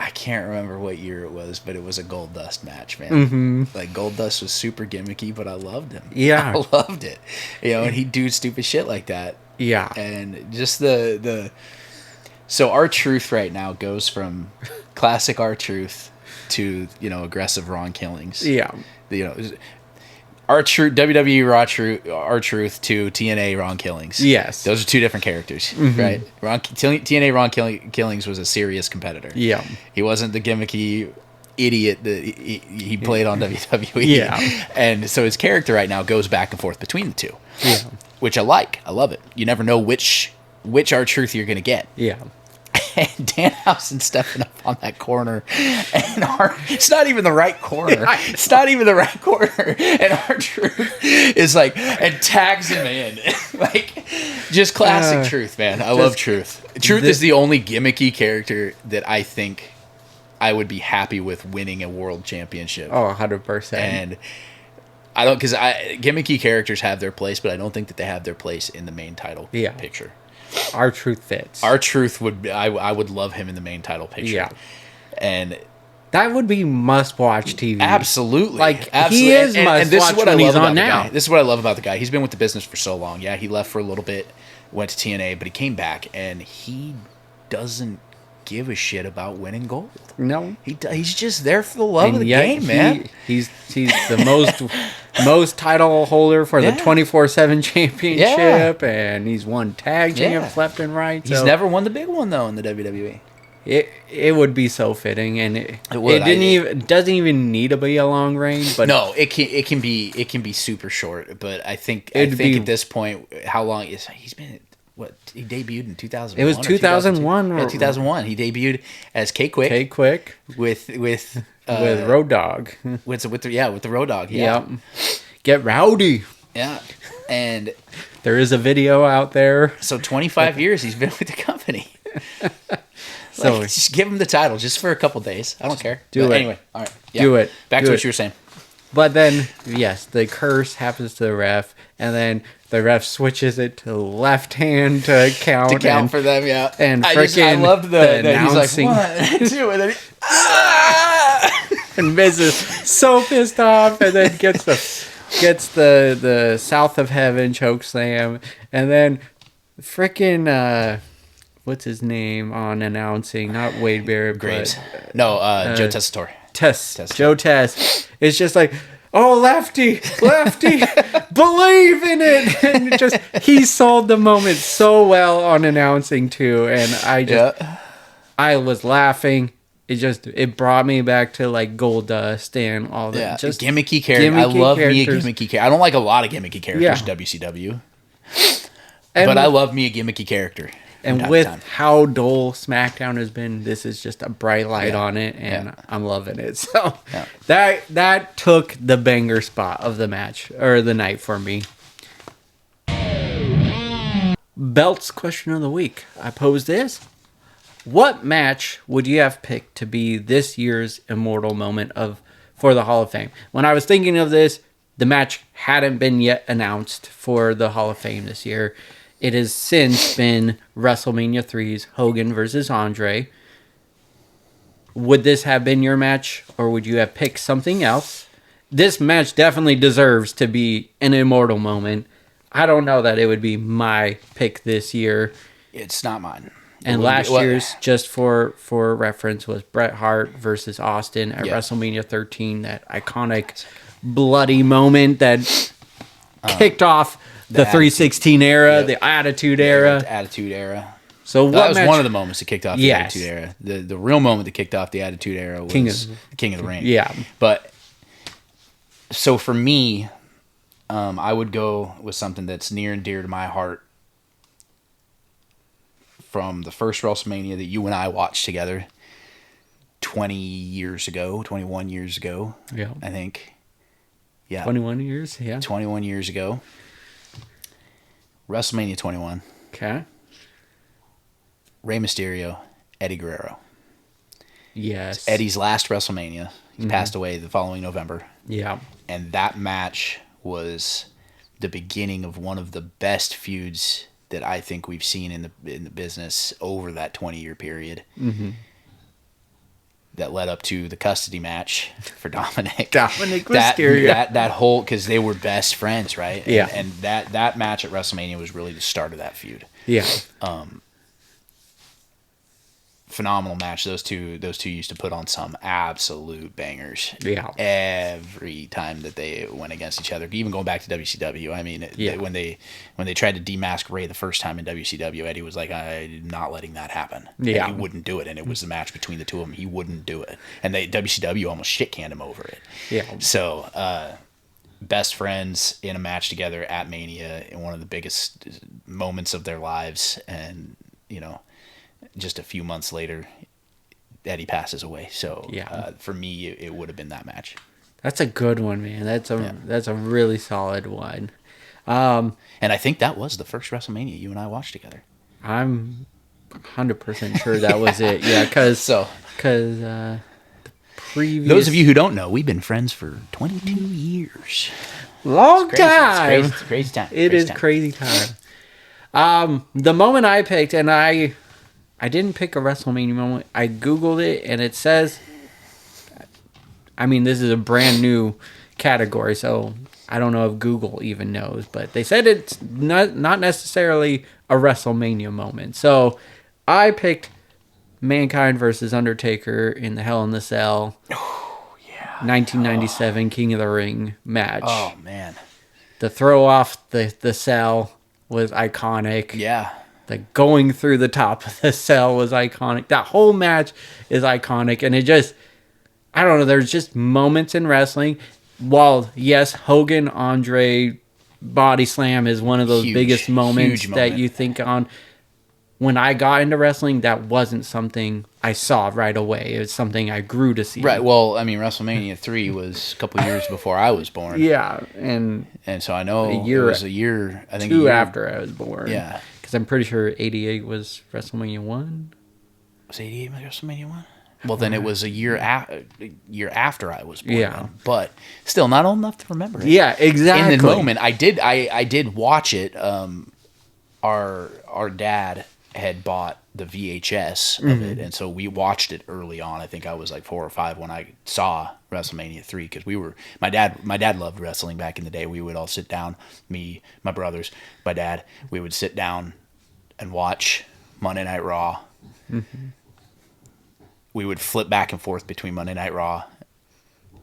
I can't remember what year it was, but it was a Goldust match, man. Mm-hmm. Like, Goldust was super gimmicky, but I loved him. Yeah. I loved it. And he'd do stupid shit like that. Yeah. And just so R-Truth right now goes from classic R-Truth to, aggressive Ron Killings. Yeah. R-Truth, WWE R-Truth to TNA Ron Killings. Yes. Those are two different characters, right? TNA Ron Killings was a serious competitor. Yeah. He wasn't the gimmicky idiot that he played on WWE. Yeah. And so his character right now goes back and forth between the two. Yeah. Which I like. I love it. You never know which R-Truth you're going to get. Yeah. And Danhausen stepping up on that corner, and it's not even the right corner. It's not even the right corner, and R-Truth is like and tags him in, like just classic Truth, man. I love Truth. Truth is the only gimmicky character that I think I would be happy with winning a world championship. Oh, 100%. And I don't because gimmicky characters have their place, but I don't think that they have their place in the main title picture. R-Truth fits. R-Truth I would love him in the main title picture. Yeah. And that would be must-watch TV. Absolutely. Absolutely. He is must-watch when he's on now. This is what I love about the guy. He's been with the business for so long. Yeah, he left for a little bit, went to TNA, but he came back, and he doesn't give a shit about winning gold. No. He's just there for the love of the game, man. He's the most title holder for the 24/7 championship, and he's won tag champs left and right. He's never won the big one though in the WWE. It would be so fitting, and it doesn't even need to be a long reign. But no, it can be super short. But I think at this point, how long he's been? What he debuted in 2001? It was 2001. Yeah, 2001. He debuted as K-Quick. K-Quick with Road Dog. with the Road Dog. Yeah. Get rowdy. Yeah, and there is a video out there. So 25 years he's been with the company. So just give him the title just for a couple days. I don't care. Do it anyway. All right. Yeah. Do it. Back to what you were saying. But then, yes, the curse happens to the ref, and then the ref switches it to left hand to count. For them, yeah. And I loved the announcing. He's like, 1, 2, and then and Miz is so pissed off, and then gets the South of Heaven chokeslam, and then freaking what's his name on announcing? Not Wade Barrett, Graves. But Joe Tessitore. Joe Tess. It's just like, oh, lefty, believe in it. And he sold the moment so well on announcing too. And I was laughing. It brought me back to like Goldust and all that. Yeah, just gimmicky character. I love me a gimmicky character. I don't like a lot of gimmicky characters in WCW. But I love me a gimmicky character. And with how dull SmackDown has been, this is just a bright light on it, and I'm loving it. So that took the banger spot of the match, or the night for me. Belts question of the week. I pose this. What match would you have picked to be this year's immortal moment for the Hall of Fame? When I was thinking of this, the match hadn't been yet announced for the Hall of Fame this year. It has since been WrestleMania 3's Hogan versus Andre. would this have been your match, or would you have picked something else? This match definitely deserves to be an immortal moment. I don't know that it would be my pick this year. It's not mine. And last year's, just for reference, was Bret Hart versus Austin at WrestleMania 13. That iconic bloody moment that kicked off the 316 era, the Attitude Era. The Attitude Era. So that was one of the moments that kicked off the Attitude Era. The real moment that kicked off the Attitude Era was King of the Ring. Yeah. But, so for me, I would go with something that's near and dear to my heart from the first WrestleMania that you and I watched together 21 years ago, I think. Yeah. 21 years, yeah. 21 years ago. WrestleMania 21. Okay. Rey Mysterio, Eddie Guerrero. Yes. Eddie's last WrestleMania. He passed away the following November. Yeah. And that match was the beginning of one of the best feuds that I think we've seen in the business over that 20-year period. Mm-hmm. That led up to the custody match for Dominic. Mysterio. That whole, because they were best friends, right? Yeah. And that match at WrestleMania was really the start of that feud. Yeah. Phenomenal match. Those two used to put on some absolute bangers. Yeah. Every time that they went against each other, even going back to WCW. I mean, when they tried to demask Ray the first time in WCW, Eddie was like, "I'm not letting that happen." Yeah. And he wouldn't do it, and it was the match between the two of them. He wouldn't do it, and WCW almost shit canned him over it. Yeah. So, best friends in a match together at Mania in one of the biggest moments of their lives, and just a few months later, Eddie passes away. So for me, it would have been that match. That's a good one, man. That's a really solid one. And I think that was the first WrestleMania you and I watched together. I'm 100% sure that was it. Yeah, because the previous. Those of you who don't know, we've been friends for 22 years. Long time. It's crazy time. It is crazy time. The moment I picked, and I didn't pick a WrestleMania moment. I Googled it, and it says, I mean, this is a brand new category, so I don't know if Google even knows, but they said it's not necessarily a WrestleMania moment. So I picked Mankind versus Undertaker in the Hell in the Cell 1997 King of the Ring match. Oh, man. The throw off the cell was iconic. Yeah. The going through the top of the cell was iconic. That whole match is iconic. And it just, I don't know, there's just moments in wrestling. While, yes, Hogan, Andre, body slam is one of those biggest moments that you think on. When I got into wrestling, that wasn't something I saw right away. It was something I grew to see. Right. Well, I mean, WrestleMania 3 was a couple years before I was born. Yeah. And so I know it was a year, I think. 2 after I was born. Yeah. Because I'm pretty sure 88 was WrestleMania 1. Was 88 WrestleMania 1? Well, then it was a year after I was born. Yeah. Then. But still, not old enough to remember it. Yeah, exactly. In the moment, I did watch it. Our dad had bought the VHS of it, and so we watched it early on. I think I was like 4 or 5 when I saw WrestleMania 3, because my dad loved wrestling back in the day. We would all sit down, me, my brothers, my dad, we would sit down and watch Monday Night Raw. Mm-hmm. We would flip back and forth between Monday Night Raw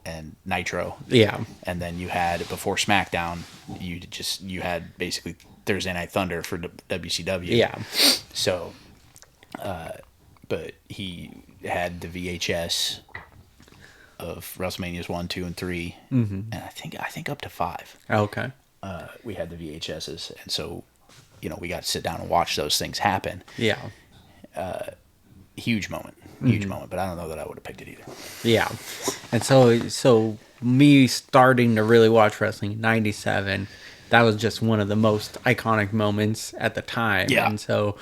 and Nitro. Yeah. And then you had, before SmackDown, you had basically Thursday Night Thunder for WCW. Yeah. So, but he had the VHS of WrestleManias 1, 2, and 3, and I think up to 5. Okay. We had the VHSs, and so, we got to sit down and watch those things happen. Yeah. Huge moment, but I don't know that I would have picked it either. Yeah. And so me starting to really watch wrestling in 97, that was just one of the most iconic moments at the time. Yeah. And so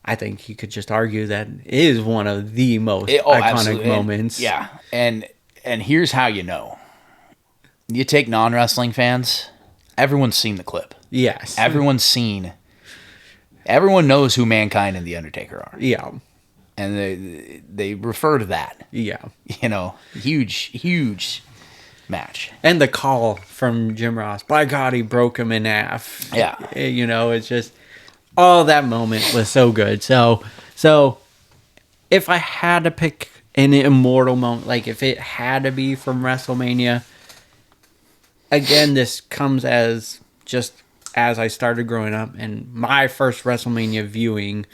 I think you could just argue that it is one of the most iconic absolutely. moments. And here's how you know. You take non-wrestling fans, everyone's seen the clip. Yes. Everyone knows who Mankind and The Undertaker are. Yeah. And they refer to that. Yeah. You know, huge match. And the call from Jim Ross, by God, he broke him in half. Yeah. You know, it's just, that moment was so good. So if I had to pick an immortal moment, like if it had to be from WrestleMania, again, this comes as I started growing up, and my first WrestleMania viewing,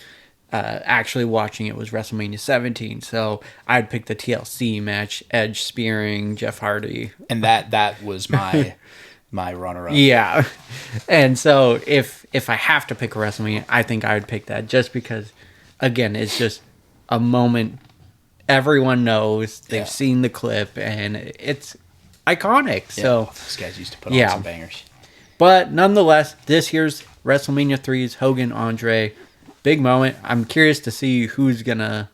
actually watching it, was WrestleMania 17. So I'd pick the TLC match, Edge spearing Jeff Hardy, and that was my runner-up. Yeah, and so if I have to pick a WrestleMania, I think I would pick that, just because, again, it's just a moment everyone knows. They've seen the clip, and it's iconic. Yeah, so these guys used to put on some bangers. But nonetheless, this year's WrestleMania 3's Hogan Andre, big moment. I'm curious to see who's gonna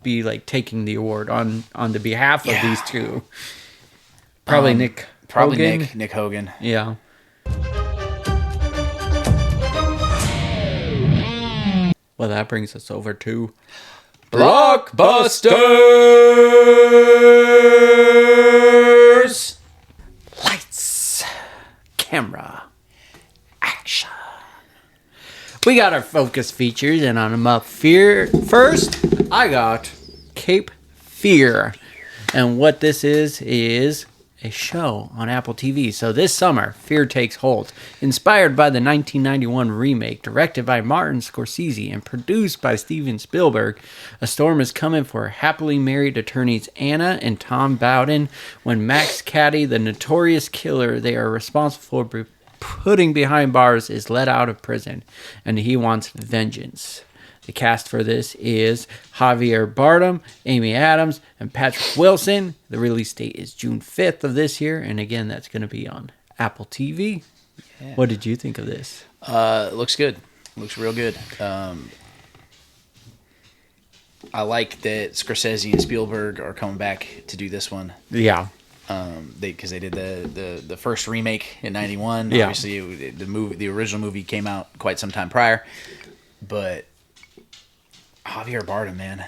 be like taking the award on the behalf of these two. Probably Nick. Probably Nick Hogan. Yeah. Well, that brings us over to Blockbusters. Lights, camera, action. We got our focus features, and on them up first, I got Cape Fear. And what this is a show on Apple TV. So this summer, Fear takes hold. Inspired by the 1991 remake, directed by Martin Scorsese and produced by Steven Spielberg, a storm is coming for happily married attorneys Anna and Tom Bowden when Max Cady, the notorious killer they are responsible for putting behind bars, is let out of prison, and he wants vengeance. The cast for this is Javier Bardem, Amy Adams, and Patrick Wilson. The release date is June 5th of this year, and again, that's going to be on Apple TV. Yeah. What did you think of this? It looks good. Looks real good. I like that Scorsese and Spielberg are coming back to do this one. Yeah. Because they did the first remake in '91. Yeah. Obviously, the original movie came out quite some time prior, but Javier Bardem, man,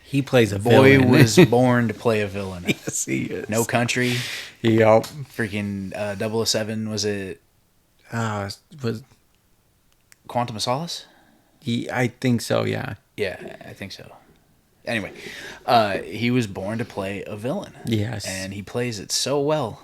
he plays a villain. Boy was born to play a villain. Yes, he is. No Country. Yep. Freaking 007. Was it? Was Quantum of Solace? I think so. Yeah. Yeah, I think so. Anyway, he was born to play a villain. Yes. And he plays it so well.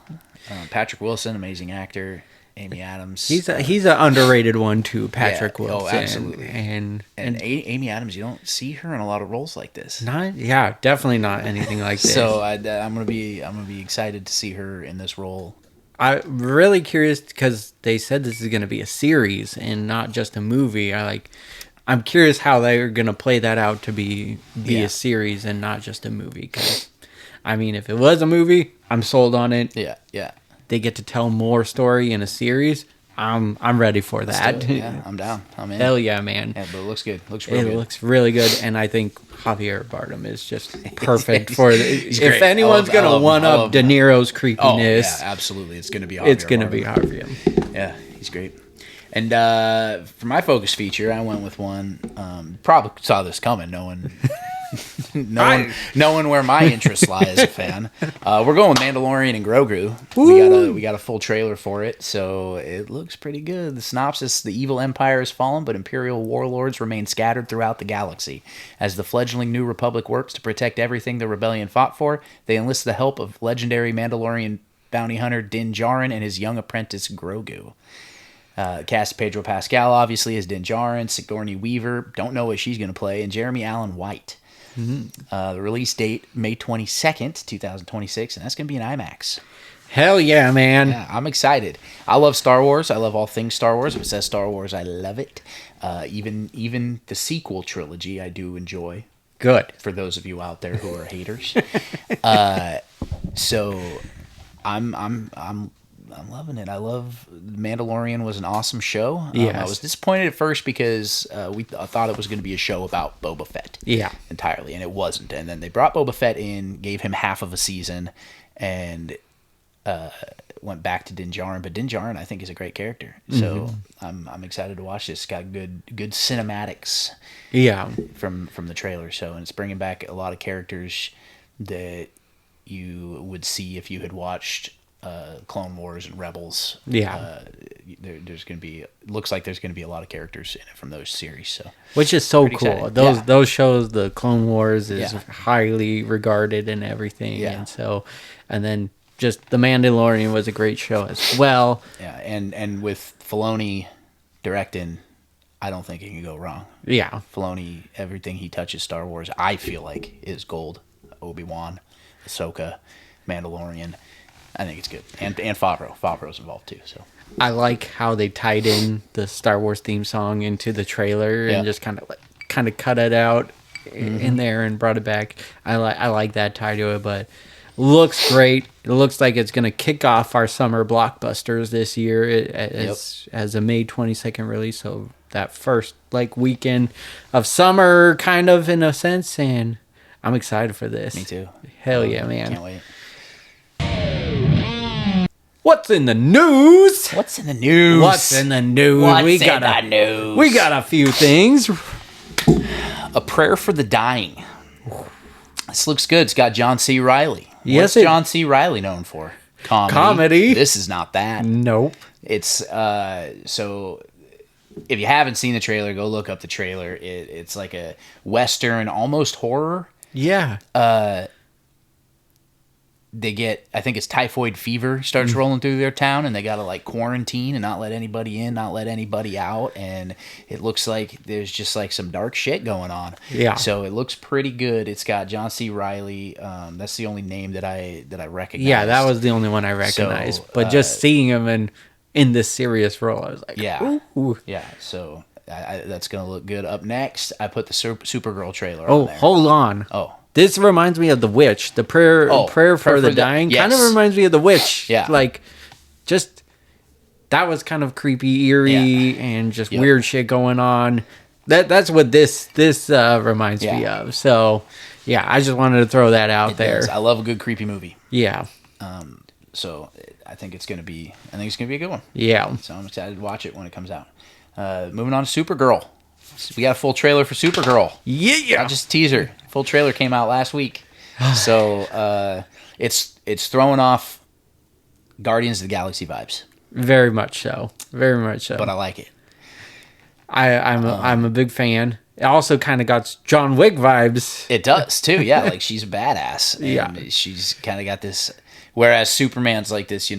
Patrick Wilson, amazing actor. Amy Adams. He's an underrated one too, Patrick Wilson. Oh, absolutely. And Amy Adams, you don't see her in a lot of roles like this. Definitely not anything like this. So I'm gonna be excited to see her in this role. I'm really curious because they said this is gonna be a series and not just a movie. I'm curious how they're gonna play that out to be a series and not just a movie. Because I mean, if it was a movie, I'm sold on it. Yeah. They get to tell more story in a series. I'm ready for that. Yeah, I'm down. I'm in. Hell yeah, man. Yeah, but it looks good. It looks really good, and I think Javier Bardem is just perfect for it. If anyone's gonna one up De Niro's creepiness, absolutely, it's gonna be Javier. Yeah, he's great. And for my focus feature, I went with one. Probably saw this coming, knowing where my interests lie as a fan. We're going with Mandalorian and Grogu. We got a full trailer for it, so it looks pretty good. The synopsis: the evil empire has fallen, but Imperial warlords remain scattered throughout the galaxy. As the fledgling New Republic works to protect everything the rebellion fought for, they enlist the help of legendary Mandalorian bounty hunter Din Djarin and his young apprentice Grogu. Cast Pedro Pascal, obviously, as Din Djarin, Sigourney Weaver, don't know what she's going to play, and Jeremy Allen White. Mm-hmm. The release date, May 22nd, 2026, and that's going to be an IMAX. Hell yeah, man. Yeah, I'm excited. I love Star Wars. I love all things Star Wars. If it says Star Wars, I love it. Even the sequel trilogy, I do enjoy. Good. For those of you out there who are haters. So I'm loving it. I love Mandalorian. Was an awesome show. Yes. I was disappointed at first because I thought it was going to be a show about Boba Fett. Yeah. Entirely, and it wasn't. And then they brought Boba Fett in, gave him half of a season, and went back to Din Djarin, but Din Djarin I think is a great character. So I'm excited to watch this. It's got good cinematics. Yeah, from the trailer. So, and it's bringing back a lot of characters that you would see if you had watched Clone Wars and Rebels. Yeah, there's going to be, looks like there's going to be a lot of characters in it from those series. So, which is so cool. Excited. Those shows, the Clone Wars is highly regarded and everything. Yeah. And so, and then just The Mandalorian was a great show as well. Yeah, and with Filoni directing, I don't think it can go wrong. Yeah. Filoni, everything he touches Star Wars, I feel like is gold. Obi-Wan, Ahsoka, Mandalorian. I think it's good. And Favreau. Favreau's involved too. So I like how they tied in the Star Wars theme song into the trailer and just kind of cut it out in there and brought it back. I like that tie to it, but looks great. It looks like it's going to kick off our summer blockbusters this year as a May 22nd release. So that first weekend of summer, kind of in a sense, and I'm excited for this. Me too. Hell yeah, man! Can't wait. What's in the news? What's in the news? We got a few things. A Prayer for the Dying. This looks good. It's got John C. Reilly. Yes, What's John C. Reilly known for? Comedy. This is not that. Nope. It's so. If you haven't seen the trailer, go look up the trailer. It's like a Western, almost horror. Yeah. They get, I think it's typhoid fever starts rolling through their town, and they got to quarantine and not let anybody in, not let anybody out. And it looks like there's just some dark shit going on. Yeah. So it looks pretty good. It's got John C. Reilly. That's the only name that I recognize. Yeah, that was the only one I recognized. So, but just seeing him in this serious role, I was like, yeah. Ooh. Yeah. So that's going to look good. Up next, I put the Supergirl trailer on there. Hold on. Oh. This reminds me of The Witch. The prayer for the dying kind of reminds me of The Witch. Yeah. That was kind of creepy, eerie, and just weird shit going on. That's what this reminds me of. So, yeah, I just wanted to throw that out there. Does. I love a good creepy movie. Yeah. So I think it's gonna be a good one. Yeah. So I'm excited to watch it when it comes out. Moving on to Supergirl. We got a full trailer for Supergirl. Yeah. Not just a teaser. Full trailer came out last week. So it's throwing off Guardians of the Galaxy vibes. Very much so. Very much so. But I like it. I'm a big fan. It also kind of got John Wick vibes. It does too. Yeah, she's a badass. And she's kind of got this. Whereas Superman's this,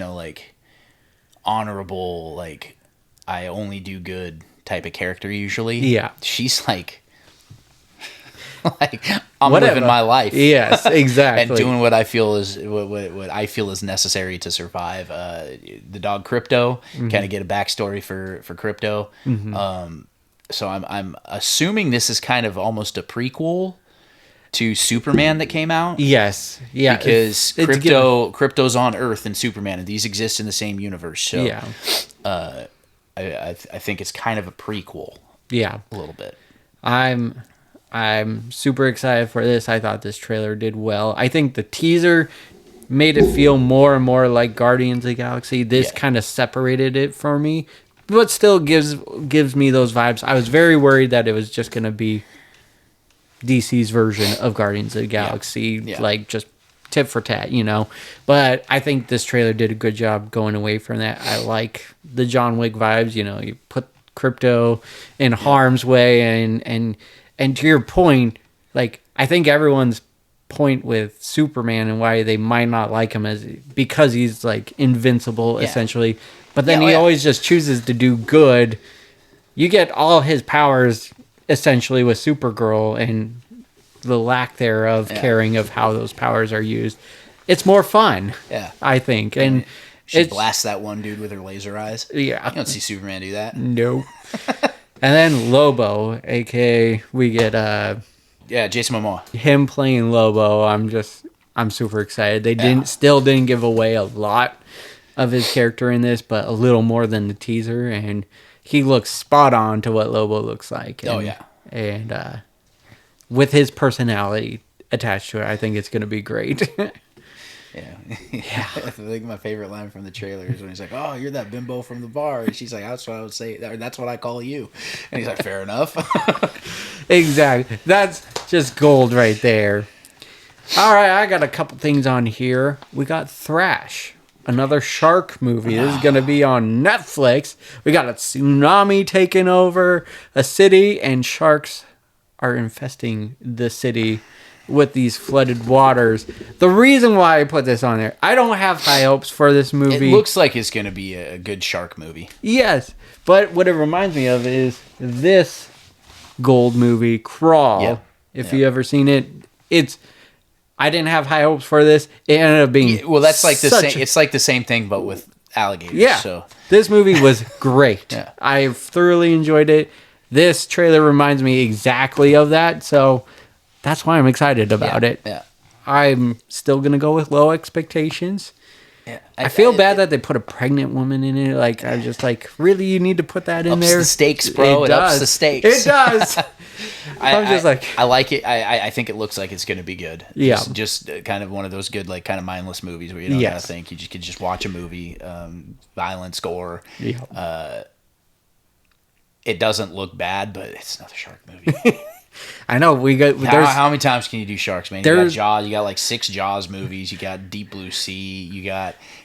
honorable, I only do good type of character usually. Yeah. She's I'm living my life. Yes, exactly. And doing what I feel is what I feel is necessary to survive. The dog Crypto, kind of get a backstory for Crypto. So I'm assuming this is kind of almost a prequel to Superman that came out. Yes. Yeah. Because Crypto's on Earth and Superman, and these exist in the same universe. So yeah. I think it's kind of a prequel. Yeah. A little bit. I'm super excited for this. I thought this trailer did well. I think the teaser made it feel more and more like Guardians of the Galaxy. This kind of separated it for me, but still gives me those vibes. I was very worried that it was just going to be DC's version of Guardians of the Galaxy, just tit for tat, But I think this trailer did a good job going away from that. I like the John Wick vibes. You put Crypto in harm's way, and to your point, I think everyone's point with Superman and why they might not like him is because he's invincible essentially, but then he always just chooses to do good. You get all his powers essentially with Supergirl, and the lack thereof caring of how those powers are used. It's more fun, I think, and she blasts that one dude with her laser eyes. Yeah, you don't see Superman do that. No. And then Lobo, aka we get Jason Momoa. Him playing Lobo. I'm super excited. They didn't give away a lot of his character in this, but a little more than the teaser, and he looks spot on to what Lobo looks like. And, and with his personality attached to it, I think it's going to be great. Yeah. I think my favorite line from the trailer is when he's like, "Oh, you're that bimbo from the bar," and she's like, "That's what I would say. That's what I call you." And he's like, "Fair enough." Exactly. That's just gold right there. All right, I got a couple things on here. We got Thrash, another shark movie. This is going to be on Netflix. We got a tsunami taking over a city, and sharks are infesting the city with these flooded waters. The reason why I put this on there, I don't have high hopes for this movie. It looks like it's going to be a good shark movie. Yes, but what it reminds me of is this gold movie, Crawl. Yeah. If you ever seen it, I didn't have high hopes for this. It ended up being that's like the same. It's like the same thing, but with alligators. Yeah. So this movie was great. Yeah. I thoroughly enjoyed it. This trailer reminds me exactly of that, so that's why I'm excited about it. Yeah. I'm still gonna go with low expectations. Yeah. I feel bad that they put a pregnant woman in it. Like, I'm just like, really, you need to put that in there? The stakes, bro. It ups the stakes. It does. I'm just like, I like it. I think it looks like it's going to be good. Yeah. Just kind of one of those good, like, kind of mindless movies where you don't gotta think. You could just watch a movie, violence, gore. Yeah. It doesn't look bad, but it's another shark movie. I know we got. How many times can you do sharks, man? You got Jaws. You got like 6 Jaws movies. You got Deep Blue Sea.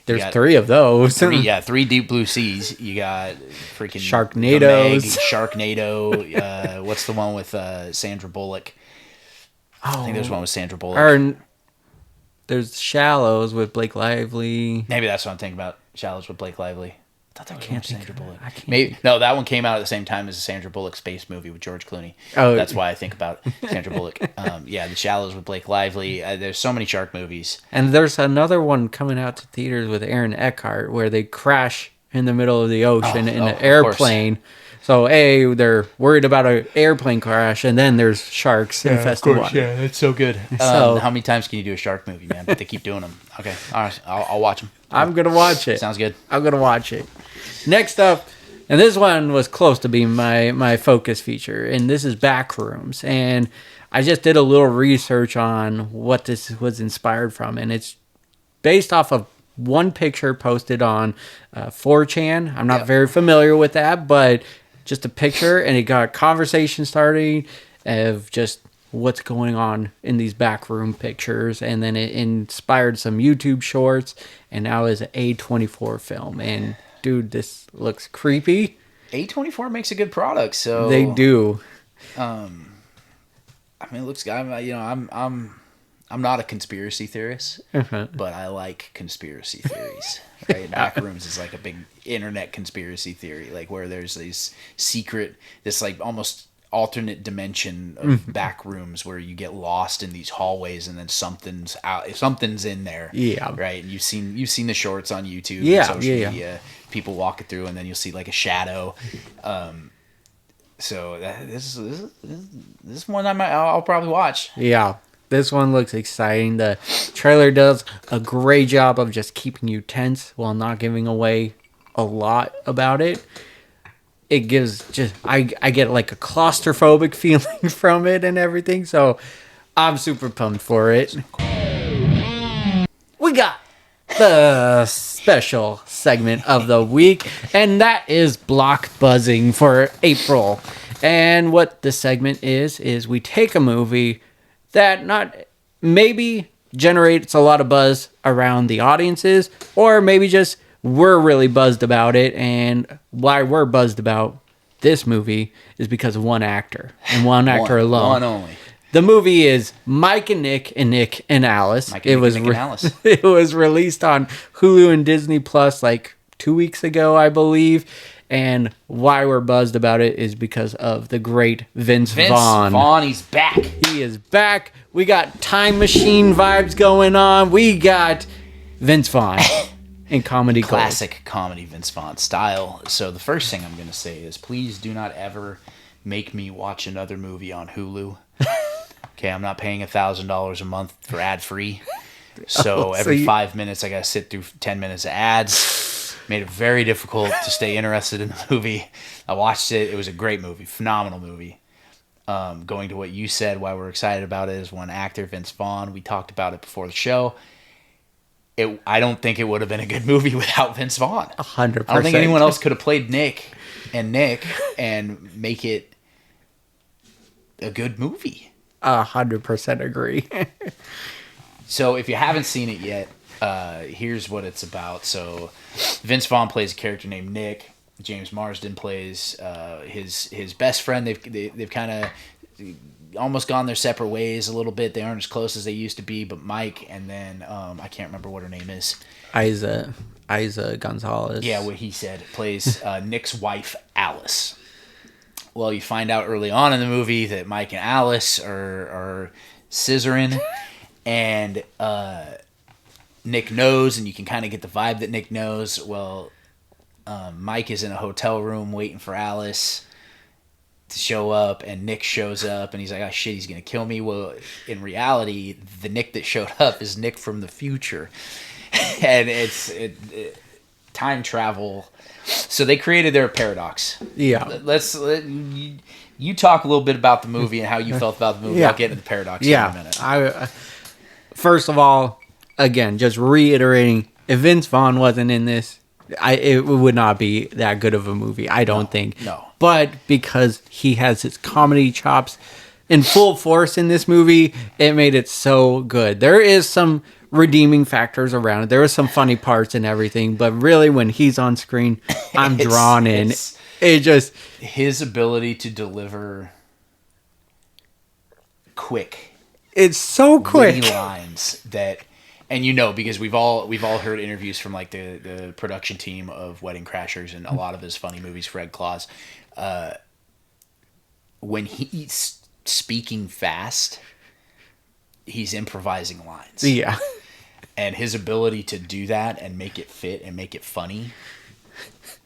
There's 3 of those. 3 Deep Blue Seas. You got freaking Sharknadoes. Sharknado. What's the one with Sandra Bullock? I think there's one with Sandra Bullock. Or there's Shallows with Blake Lively. Maybe that's what I'm thinking about. Shallows with Blake Lively. I thought that was can't Sandra Bullock. I can't Maybe no, that one came out at the same time as the Sandra Bullock space movie with George Clooney. Oh, that's why I think about Sandra Bullock. The Shallows with Blake Lively. There's so many shark movies. And there's another one coming out to theaters with Aaron Eckhart where they crash in the middle of the ocean in an airplane. So they're worried about an airplane crash, and then there's sharks infested water. Yeah, that's so good. So how many times can you do a shark movie, man? They keep doing them. Okay, all right, I'll watch them. I'm gonna watch it. Sounds good. I'm gonna watch it. Next up, and this one was close to being my focus feature, and this is Backrooms. And I just did a little research on what this was inspired from, and it's based off of one picture posted on 4chan. I'm not very familiar with that, but just a picture, and it got a conversation starting of just what's going on in these backroom pictures, and then it inspired some YouTube shorts, and now is an A24 film. And dude, this looks creepy. A24 makes a good product, so they do. I mean, it looks. I'm not a conspiracy theorist, but I like conspiracy theories. Right, Backrooms is like a big internet conspiracy theory, like where there's this like almost alternate dimension of back rooms where you get lost in these hallways and then something's in there. Yeah. Right. And you've seen the shorts on YouTube and social media. People walking through and then you'll see like a shadow. So this is one I'll probably watch. Yeah. This one looks exciting. The trailer does a great job of just keeping you tense while not giving away a lot about it. It gives I get like a claustrophobic feeling from it and everything. So I'm super pumped for it. We got the special segment of the week, and that is Blockbuzzing for April. And what this segment is we take a movie that not maybe generates a lot of buzz around the audiences, or maybe just we're really buzzed about it, and why we're buzzed about this movie is because of one actor, and one actor alone. One only. The movie is Mike and Nick and Alice. Nick and Alice. It was released on Hulu and Disney Plus like 2 weeks ago, I believe. And why we're buzzed about it is because of the great Vince Vaughn. Vaughn, he's back. He is back. We got time machine vibes going on. We got Vince Vaughn in comedy gold. Classic comedy Vince Vaughn style. So the first thing I'm going to say is please do not ever make me watch another movie on Hulu. Okay, I'm not paying $1,000 a month for ad-free. So every 5 minutes I got to sit through 10 minutes of ads. Made it very difficult to stay interested in the movie. I watched it. It was a great movie. Phenomenal movie. Going to what you said, why we're excited about it is one actor, Vince Vaughn. We talked about it before the show. I don't think it would have been a good movie without Vince Vaughn. 100%. I don't think anyone else could have played Nick and make it a good movie. 100% agree. So if you haven't seen it yet, here's what it's about. So Vince Vaughn plays a character named Nick. James Marsden plays his best friend. They've kind of almost gone their separate ways a little bit. They aren't as close as they used to be. But Mike and then I can't remember what her name is. Isa Gonzalez. Yeah, what he said plays Nick's wife Alice. Well, you find out early on in the movie that Mike and Alice are scissoring, and Nick knows, and you can kind of get the vibe that Nick knows. Well, Mike is in a hotel room waiting for Alice to show up, and Nick shows up, and he's like, oh shit, he's gonna kill me. Well, in reality, the Nick that showed up is Nick from the future. And it's time travel. So they created their paradox. Yeah. You talk a little bit about the movie and how you felt about the movie. I'll get into the paradox in a minute. First of all, again, just reiterating, if Vince Vaughn wasn't in this, it would not be that good of a movie, I don't think. No. But because he has his comedy chops in full force in this movie, it made it so good. There is some redeeming factors around it. There are some funny parts and everything, but really when he's on screen, I'm drawn in. It just... His ability to deliver quick. It's so quick. Lines that... And because we've all heard interviews from like the production team of Wedding Crashers and a lot of his funny movies, Fred Claus. When he's speaking fast, he's improvising lines. Yeah. And his ability to do that and make it fit and make it funny,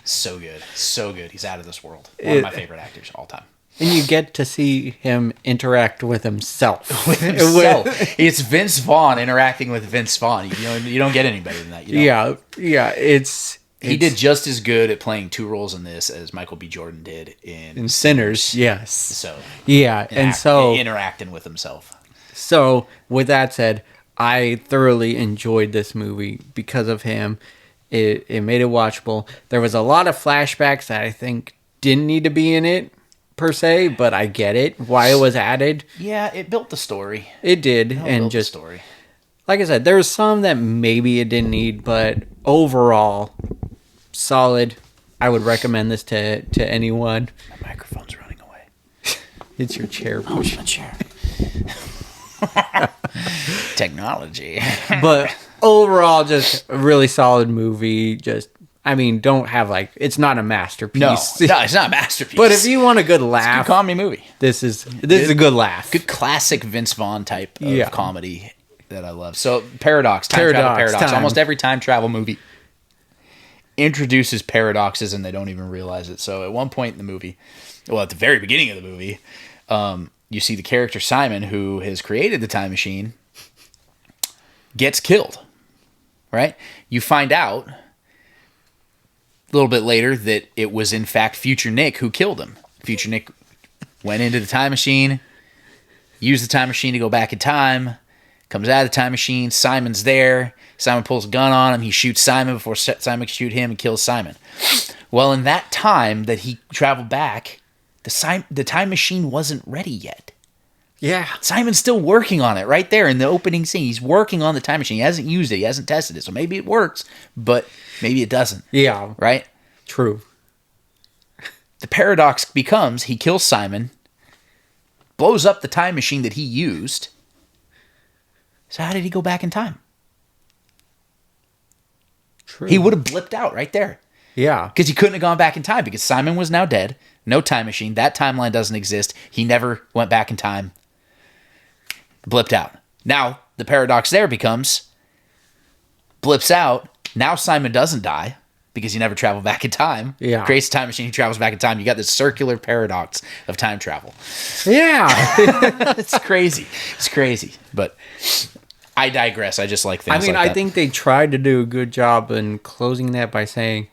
so good. So good. He's out of this world. One of my favorite actors all time. And you get to see him interact with himself. It's Vince Vaughn interacting with Vince Vaughn. You don't get any better than that. Yeah. He did just as good at playing two roles in this as Michael B. Jordan did in Sinners. Yes. So yeah, interacting with himself. So with that said, I thoroughly enjoyed this movie because of him. It made it watchable. There was a lot of flashbacks that I think didn't need to be in it per se, but I get it why it was added. Yeah, it built the story. It did, and just the story. Like I said, there was some that maybe it didn't need, but overall, solid. I would recommend this to anyone. My microphone's running away. It's your chair. Oh, it's my chair. Technology. But overall, just a really solid movie. Don't have it's not a masterpiece. No, it's not a masterpiece. But if you want a good laugh, it's a good comedy movie. This is a good laugh. Good classic Vince Vaughn type of comedy that I love. So paradox. Almost every time travel movie introduces paradoxes and they don't even realize it. So at one point in the movie, at the very beginning of the movie, you see the character Simon, who has created the time machine, gets killed. Right? You find out a little bit later that it was in fact future Nick who killed him. Future Nick went into the time machine, used the time machine to go back in time, comes out of the time machine, Simon's there, Simon pulls a gun on him, he shoots Simon before Simon can shoot him and kills Simon. Well, in that time that he traveled back, the time machine wasn't ready yet. Yeah. Simon's still working on it right there in the opening scene. He's working on the time machine. He hasn't used it. He hasn't tested it. So maybe it works, but maybe it doesn't. Yeah. Right? True. The paradox becomes he kills Simon, blows up the time machine that he used. So how did he go back in time? True. He would have blipped out right there. Yeah. Because he couldn't have gone back in time because Simon was now dead. No time machine. That timeline doesn't exist. He never went back in time. Blipped out. Now, the paradox there becomes blips out. Now Simon doesn't die because he never traveled back in time. Yeah. Creates a time machine. He travels back in time. You got this circular paradox of time travel. Yeah. It's crazy. It's crazy. But I digress. I just like things like that. I think they tried to do a good job in closing that by saying,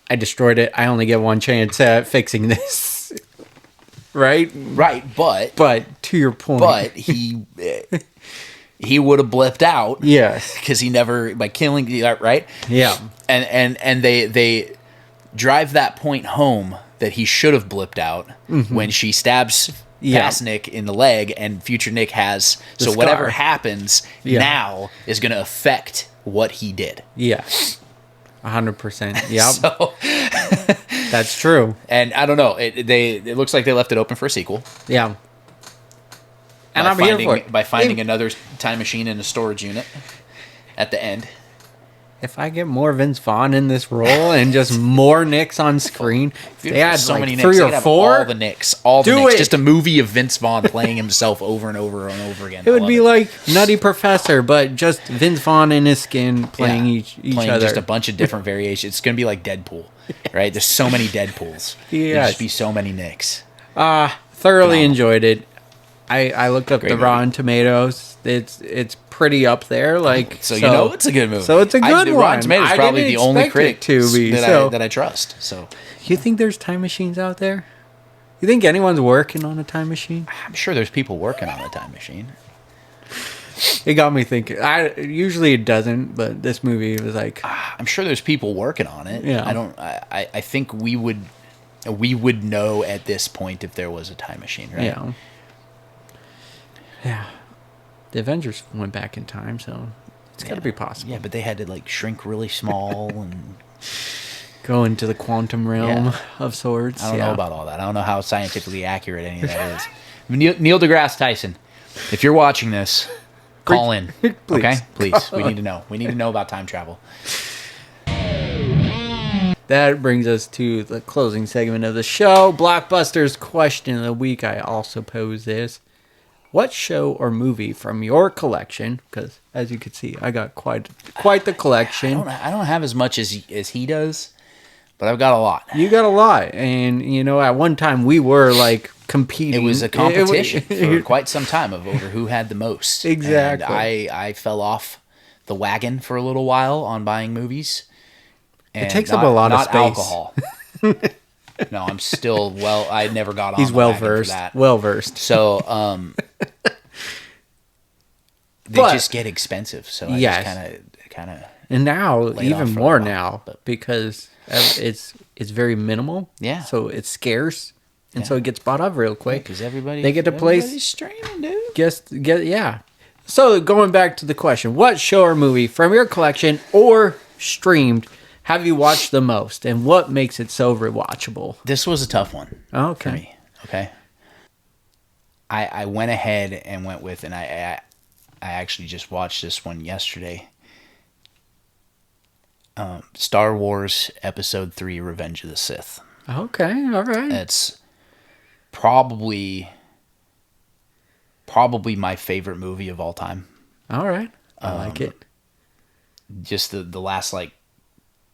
I destroyed it. I only get one chance at fixing this. Right? Right, but to your point. But he he would have blipped out. Yes. Because he never, by killing, right? Yeah. And they drive that point home that he should have blipped out when she stabs past Nick in the leg, and future Nick has, so whatever happens now is going to affect what he did. Yeah. 100%. Yeah. So that's true. And I don't know. It looks like they left it open for a sequel. Yeah. And I'm here for it. By finding another time machine in a storage unit at the end. If I get more Vince Vaughn in this role and just more Nicks on screen, they had so many 3 or 4. All the Nicks. Just a movie of Vince Vaughn playing himself over and over and over again. It would be like Nutty Professor, but just Vince Vaughn in his skin playing each other. Just a bunch of different variations. It's going to be like Deadpool, right? There's so many Deadpools. Yeah. There'd just be so many Nicks. Thoroughly enjoyed it. I looked up the Rotten Tomatoes. It's pretty up there. So you know it's a good movie. So it's a good one. Rotten Tomatoes is probably the only critic that I trust. So you think there's time machines out there? You think anyone's working on a time machine? I'm sure there's people working on a time machine. It got me thinking. Usually it doesn't, but this movie was like, I'm sure there's people working on it. Yeah. I think we would know at this point if there was a time machine, right? Yeah. Yeah. The Avengers went back in time, so it's got to be possible. Yeah, but they had to shrink really small and go into the quantum realm of sorts. I don't know about all that. I don't know how scientifically accurate any of that is. Neil deGrasse Tyson, if you're watching this, call in. Please. Okay? Please. We need to know. We need to know about time travel. That brings us to the closing segment of the show. Blockbusters question of the week. I also pose this. What show or movie from your collection, because as you can see, I got quite the collection. I don't have as much as he does, but I've got a lot. You got a lot. And, at one time we were competing. It was a competition for quite some time over who had the most. Exactly. And I fell off the wagon for a little while on buying movies. And it takes up a lot of space. Not alcohol. No, I'm still I never got on. He's well versed. Well versed. So, they just get expensive. So I just kind of. And now even more now because it's very minimal. Yeah. So it's scarce, and so it gets bought up real quick. Because everybody they get to place streaming, dude. Yeah. So going back to the question, what show or movie from your collection or streamed have you watched the most, and what makes it so rewatchable? This was a tough one for me. Okay. I went ahead and went with, and I actually just watched this one yesterday. Star Wars Episode 3: Revenge of the Sith. Okay, all right. It's probably my favorite movie of all time. All right. I like it. Just the last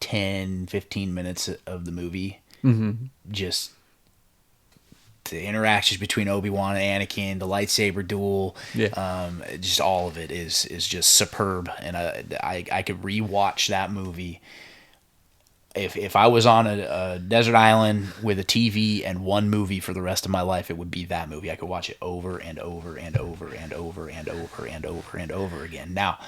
10, 15 minutes of the movie. Just the interactions between Obi-Wan and Anakin, the lightsaber duel, just all of it is just superb. And I could rewatch that movie. If I was on a desert island with a TV and one movie for the rest of my life, it would be that movie. I could watch it over and over and over and over and over and over and over again. Now,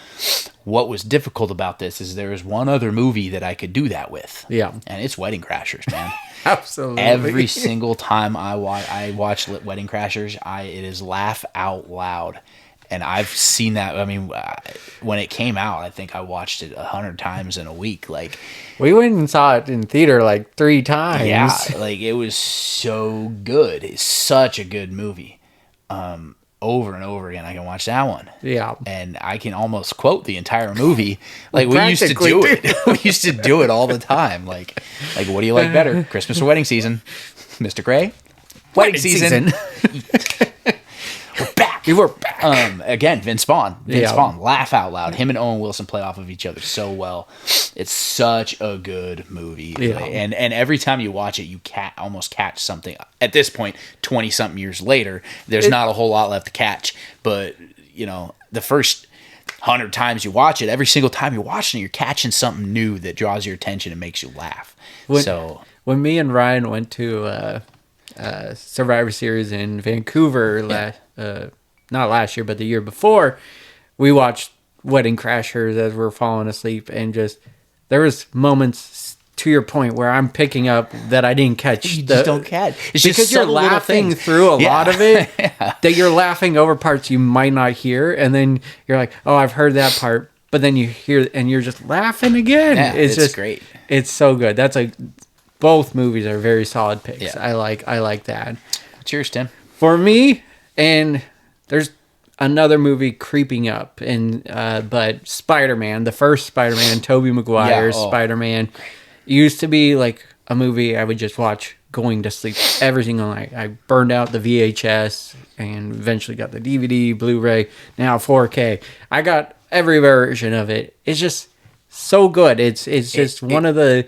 what was difficult about this is there is one other movie that I could do that with. Yeah. And it's Wedding Crashers, man. Absolutely. Every single time I watch Wedding Crashers, it is laugh out loud. And I've seen that. I mean, when it came out, I think I watched it 100 times in a week. We went and saw it in theater 3 times. Yeah, it was so good. It's such a good movie. Over and over again, I can watch that one. Yeah, and I can almost quote the entire movie. We used to do it. We used to do it all the time. Like, what do you like better, Christmas or wedding season, Mr. Gray? Wedding season. We're back. We're back. Again, Vince Vaughn. Laugh out loud. Him and Owen Wilson play off of each other so well. It's such a good movie. Yeah. And every time you watch it, you almost catch something. At this point, 20-something years later, there's not a whole lot left to catch. But, the first 100 times you watch it, every single time you're watching it, you're catching something new that draws your attention and makes you laugh. When me and Ryan went to Survivor Series in Vancouver not last year, but the year before, we watched Wedding Crashers as we're falling asleep, and just there was moments to your point where I'm picking up that I didn't catch. You just don't catch. It's because just you're laughing through a lot of it. That you're laughing over parts you might not hear, and then you're like, oh, I've heard that part, but then you hear and you're just laughing again. Yeah, it's just great. It's so good. Both movies are very solid picks. Yeah. I like that. Cheers, Tim. For me, and there's another movie creeping up, but Spider-Man, the first Spider-Man, Tobey Maguire's Spider-Man, used to be like a movie I would just watch going to sleep every single night. I burned out the VHS and eventually got the DVD, Blu-ray, now 4K. I got every version of it. It's just so good. It's just one of the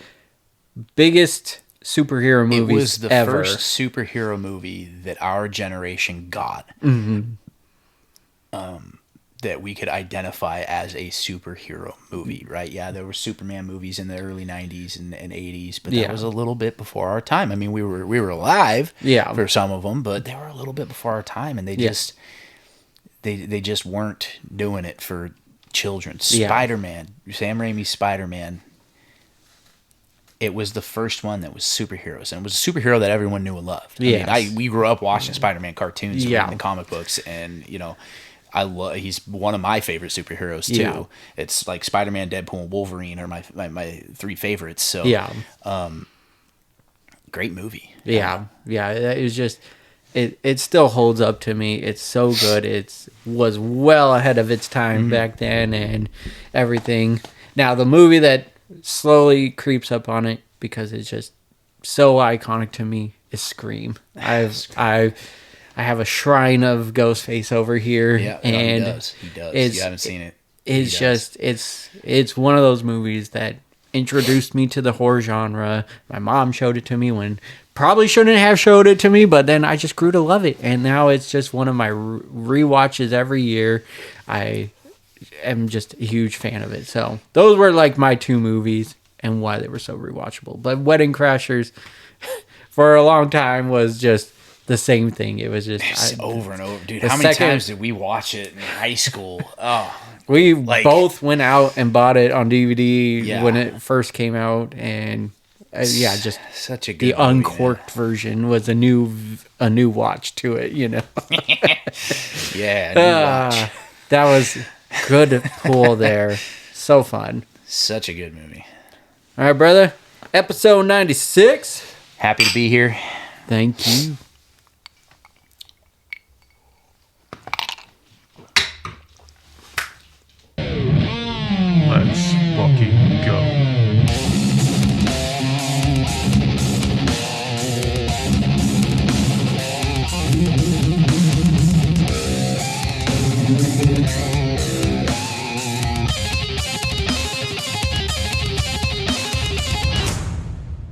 biggest superhero movies ever. It was the first superhero movie that our generation got. Mm-hmm. That we could identify as a superhero movie, right? Yeah, there were Superman movies in the early 90s and 80s, but that was a little bit before our time. I mean, we were alive for some of them, but they were a little bit before our time, and they just weren't doing it for children. Spider-Man, Sam Raimi's Spider-Man, it was the first one that was superheroes, and it was a superhero that everyone knew and loved. We grew up watching Spider-Man cartoons, reading the comic books, and he's one of my favorite superheroes too. Yeah. It's like Spider-Man, Deadpool, and Wolverine are my three favorites. So great movie. Yeah. It was just it still holds up to me. It's so good. It was well ahead of its time back then and everything. Now the movie that slowly creeps up on it because it's just so iconic to me is Scream. I have a shrine of Ghostface over here. Yeah, and he does. You haven't seen it. It's one of those movies that introduced me to the horror genre. My mom showed it to me when probably shouldn't have showed it to me, but then I just grew to love it. And now it's just one of my rewatches every year. I am just a huge fan of it. So those were like my two movies and why they were so rewatchable. But Wedding Crashers for a long time was just the same thing. It was just over and over, dude. How many times did we watch it in high school? Oh, we both went out and bought it on DVD when it first came out, and just such a good the uncorked version was a new watch to it. New watch. That was good pull there. So fun. Such a good movie. All right, brother. Episode 96. Happy to be here. Thank you. Let's fucking go.